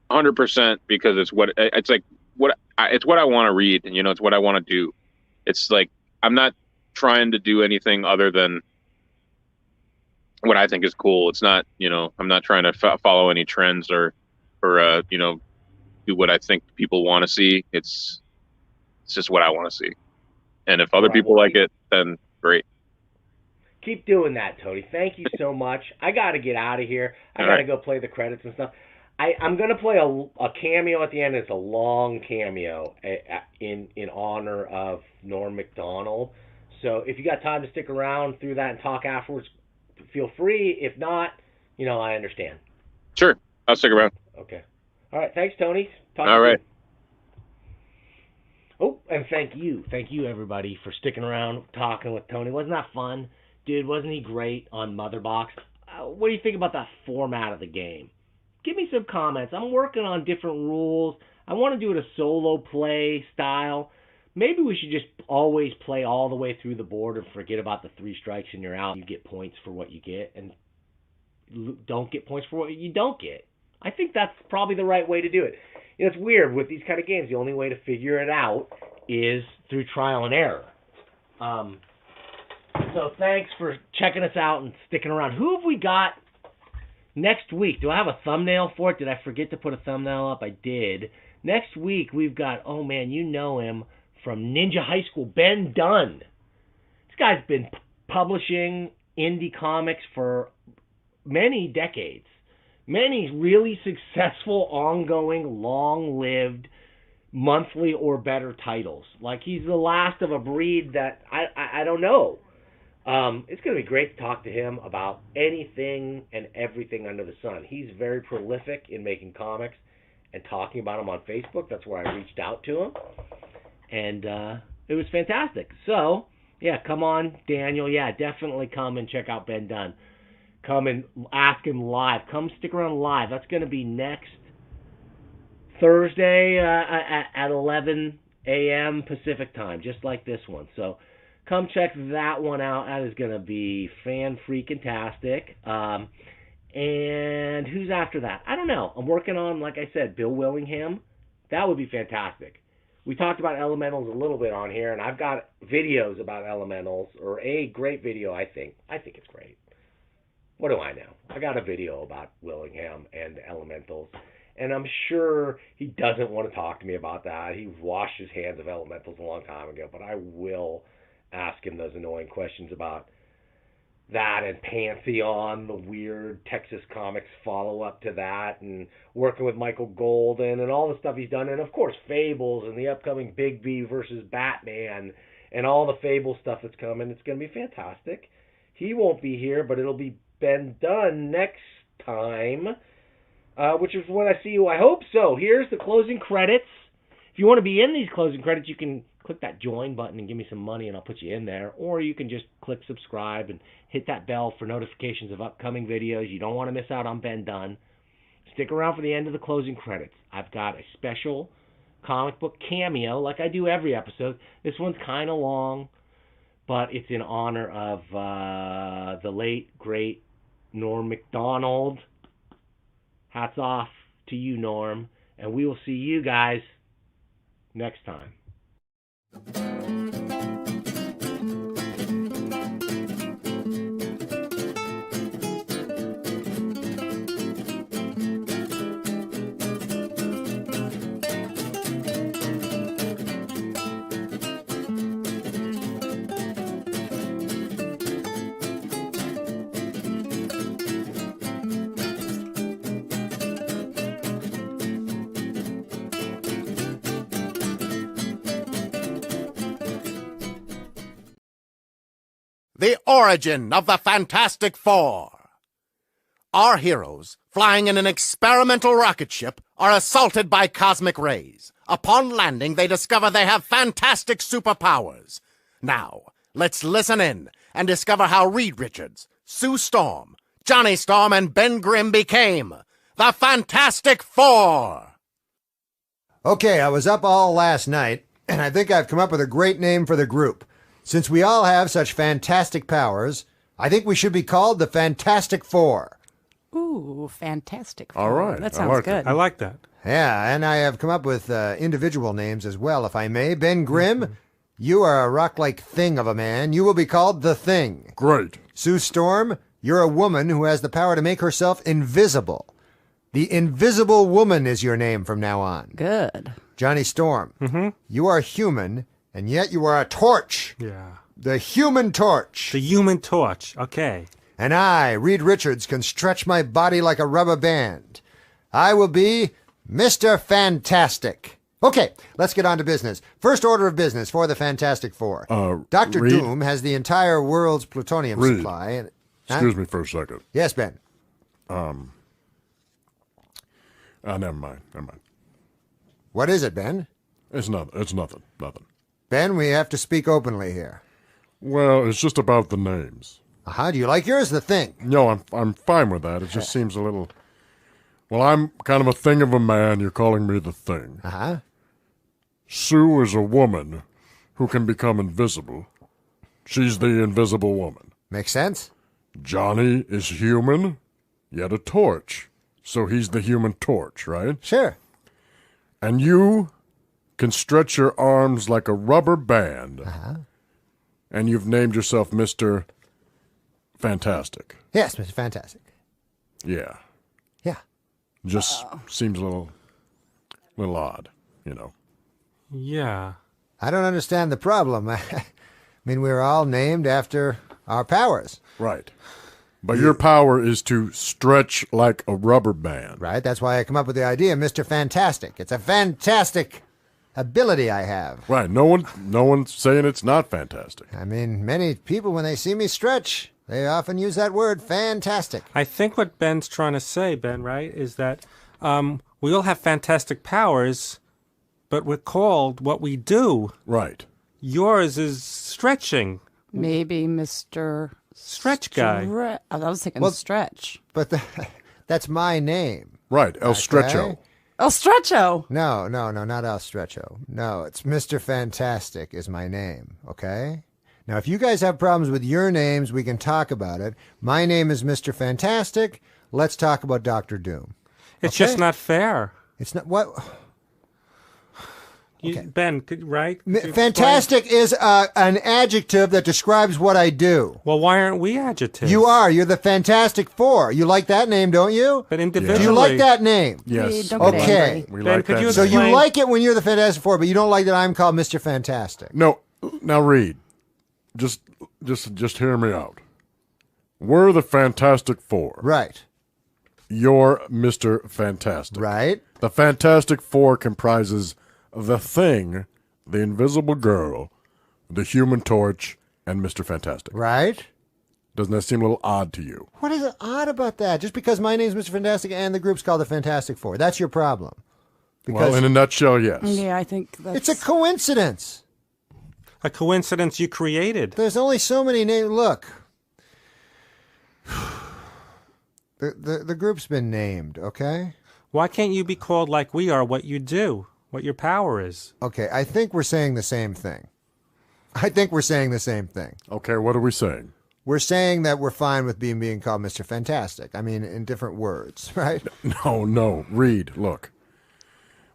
100% because it's what I want to read, and it's what I want to do. It's like I'm not trying to do anything other than what I think is cool. It's not, I'm not trying to follow any trends or do what I think people want to see. It's just what I want to see. And if other people like it, then great. Keep doing that, Tony. Thank you so much. I got to get out of here. I got to go play the credits and stuff. I'm going to play a cameo at the end. It's a long cameo in honor of Norm Macdonald. So if you got time to stick around through that and talk afterwards, feel free. If not, I understand. Sure. I'll stick around. Okay. All right. Thanks, Tony. All right. Oh, and thank you everybody for sticking around talking with Tony. Wasn't that fun? Dude, wasn't he great on Motherbox? What do you think about that format of the game? Give me some comments. I'm working on different rules. I want to do it a solo play style. Maybe we should just always play all the way through the board and forget about the 3 strikes and you're out. You get points for what you get and don't get points for what you don't get. I think that's probably the right way to do it. It's weird with these kind of games. The only way to figure it out is through trial and error. So thanks for checking us out and sticking around. Who have we got next week? Do I have a thumbnail for it? Did I forget to put a thumbnail up? I did. Next week we've got, oh man, you know him from Ninja High School, Ben Dunn. This guy's been publishing indie comics for many decades. Many really successful, ongoing, long-lived, monthly or better titles. Like, he's the last of a breed that I don't know. It's going to be great to talk to him about anything and everything under the sun. He's very prolific in making comics and talking about them on Facebook. That's where I reached out to him. And it was fantastic. So, yeah, come on, Daniel. Yeah, definitely come and check out Ben Dunn. Come and ask him live. Come stick around live. That's going to be next Thursday at 11 a.m. Pacific time, just like this one. So come check that one out. That is going to be fan-freaking-tastic. And who's after that? I don't know. I'm working on, like I said, Bill Willingham. That would be fantastic. We talked about elementals a little bit on here, and I've got videos about elementals, or a great video, I think. I think it's great. What do I know? I got a video about Willingham and elementals, and I'm sure he doesn't want to talk to me about that. He washed his hands of elementals a long time ago, but I will ask him those annoying questions about that and Pantheon, the weird Texas Comics follow-up to that, and working with Michael Golden and all the stuff he's done, and of course Fables and the upcoming Big V versus Batman and all the Fable stuff that's coming. It's going to be fantastic. He won't be here, but it'll be been done next time, which is when I see you. I hope so. Here's the closing credits. If you want to be in these closing credits, you can click that join button and give me some money and I'll put you in there. Or you can just click subscribe and hit that bell for notifications of upcoming videos. You don't want to miss out on Ben Dunn. Stick around for the end of the closing credits. I've got a special comic book cameo like I do every episode. This one's kind of long, but it's in honor of the late, great Norm Macdonald. Hats off to you, Norm. And we will see you guys next time. The origin of the Fantastic Four. Our heroes, flying in an experimental rocket ship, are assaulted by cosmic rays. Upon landing, they discover they have fantastic superpowers. Now, let's listen in and discover how Reed Richards, Sue Storm, Johnny Storm, and Ben Grimm became the Fantastic Four. Okay, I was up all last night, and I think I've come up with a great name for the group. Since we all have such fantastic powers, I think we should be called the Fantastic Four. Ooh, Fantastic Four. All right. That sounds good. I like that. Yeah, and I have come up with individual names as well, if I may. Ben Grimm, you are a rock-like thing of a man. You will be called the Thing. Great. Sue Storm, you're a woman who has the power to make herself invisible. The Invisible Woman is your name from now on. Good. Johnny Storm, you are human, and yet you are a torch. Yeah. The Human Torch. The Human Torch. Okay. And I, Reed Richards, can stretch my body like a rubber band. I will be Mr. Fantastic. Okay, let's get on to business. First order of business for the Fantastic Four. Dr. Reed? Doom has the entire world's plutonium Reed. supply. And, Excuse me for a second. Yes, Ben. Never mind. What is it, Ben? It's nothing. Ben, we have to speak openly here. Well, it's just about the names. Do you like yours, the Thing? No, I'm fine with that. It just seems a little... Well, I'm kind of a thing of a man. You're calling me the Thing. Sue is a woman who can become invisible. She's the Invisible Woman. Makes sense? Johnny is human, yet a torch. So he's the Human Torch, right? Sure. And you can stretch your arms like a rubber band. And you've named yourself Mr. Fantastic. Yes, Mr. Fantastic. Yeah. Yeah. Just seems a little odd, you know. Yeah. I don't understand the problem. I mean, we're all named after our powers. Right. But your power is to stretch like a rubber band. Right, that's why I come up with the idea, Mr. Fantastic. It's a fantastic ability I have. Right. No one's saying it's not fantastic. I mean, many people, when they see me stretch, they often use that word, fantastic. I think what Ben's trying to say, Ben, right, is that we all have fantastic powers, but we're called what we do. Right. Yours is stretching. Maybe Mr. Stretch guy. I was thinking Stretch. But that's my name. Right, El Stretcho. El Stretcho. No, not El Stretcho. No, it's Mr. Fantastic is my name, okay? Now, if you guys have problems with your names, we can talk about it. My name is Mr. Fantastic. Let's talk about Dr. Doom. It's Okay? just not fair. It's not what. You, Ben, right? Could you Fantastic is an adjective that describes what I do. Well, why aren't we adjectives? You are. You're the Fantastic Four. You like that name, don't you? But individually. Do you like that name? Yes. Don't get Okay. angry. We Ben, like could that. you So you explain- like it when you're the Fantastic Four, but you don't like that I'm called Mr. Fantastic. No, now read. Just hear me out. We're the Fantastic Four. Right. You're Mr. Fantastic. Right. The Fantastic Four comprises the Thing, the Invisible Girl, the Human Torch, and Mr. Fantastic. Right. Doesn't that seem a little odd to you? What is odd about that? Just because my name's Mr. Fantastic and the group's called the Fantastic Four. That's your problem. Because Well, in a nutshell, yes. Yeah, I think that's... it's a coincidence. A coincidence you created. There's only so many names. Look. The group's been named, okay? Why can't you be called like we are what you do, what your power is? Okay, I think we're saying the same thing. Okay, what are we saying? We're saying that we're fine with being called Mr. Fantastic. I mean, in different words, right? No, read, look.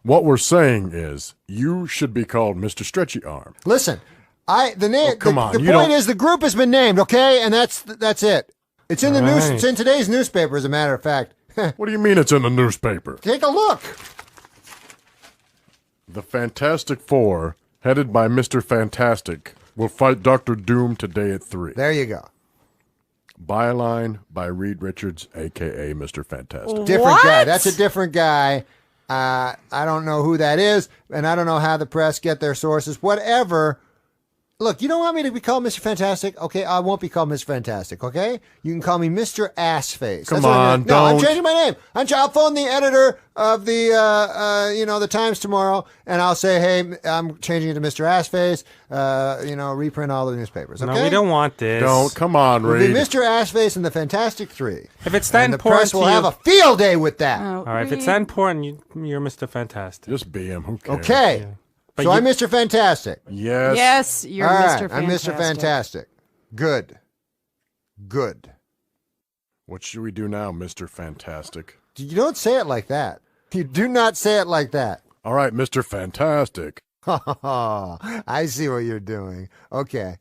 What we're saying is you should be called Mr. Stretchy Arm. Listen, the name. Oh, come on, The you point don't- is the group has been named, okay, and that's it. It's in the news. Right. It's in today's newspaper, as a matter of fact. What do you mean it's in the newspaper? Take a look. The Fantastic Four, headed by Mr. Fantastic, will fight Dr. Doom today at 3. There you go. Byline by Reed Richards, a.k.a. Mr. Fantastic. Different guy. That's a different guy. I don't know who that is, and I don't know how the press get their sources. Whatever. Look, you don't want me to be called Mr. Fantastic? Okay, I won't be called Mr. Fantastic, okay? You can call me Mr. Assface. Come That's what on, No, I'm don't. changing my name. I'll phone the editor of the, the Times tomorrow, and I'll say, hey, I'm changing it to Mr. Assface, reprint all the newspapers, okay? No, we don't want this. Don't, come on, It'll be Reed. Mr. Assface and the Fantastic Three. If it's that And the important press to will you, have a field day with that. Oh, all right. If it's that important, you're Mr. Fantastic. Just be him, who cares? Okay. But So you- I'm Mr. Fantastic. Yes. Yes, you're All Mr. right, Fantastic. I'm Mr. Fantastic. Good. What should we do now, Mr. Fantastic? You don't say it like that. You do not say it like that. All right, Mr. Fantastic. I see what you're doing. Okay.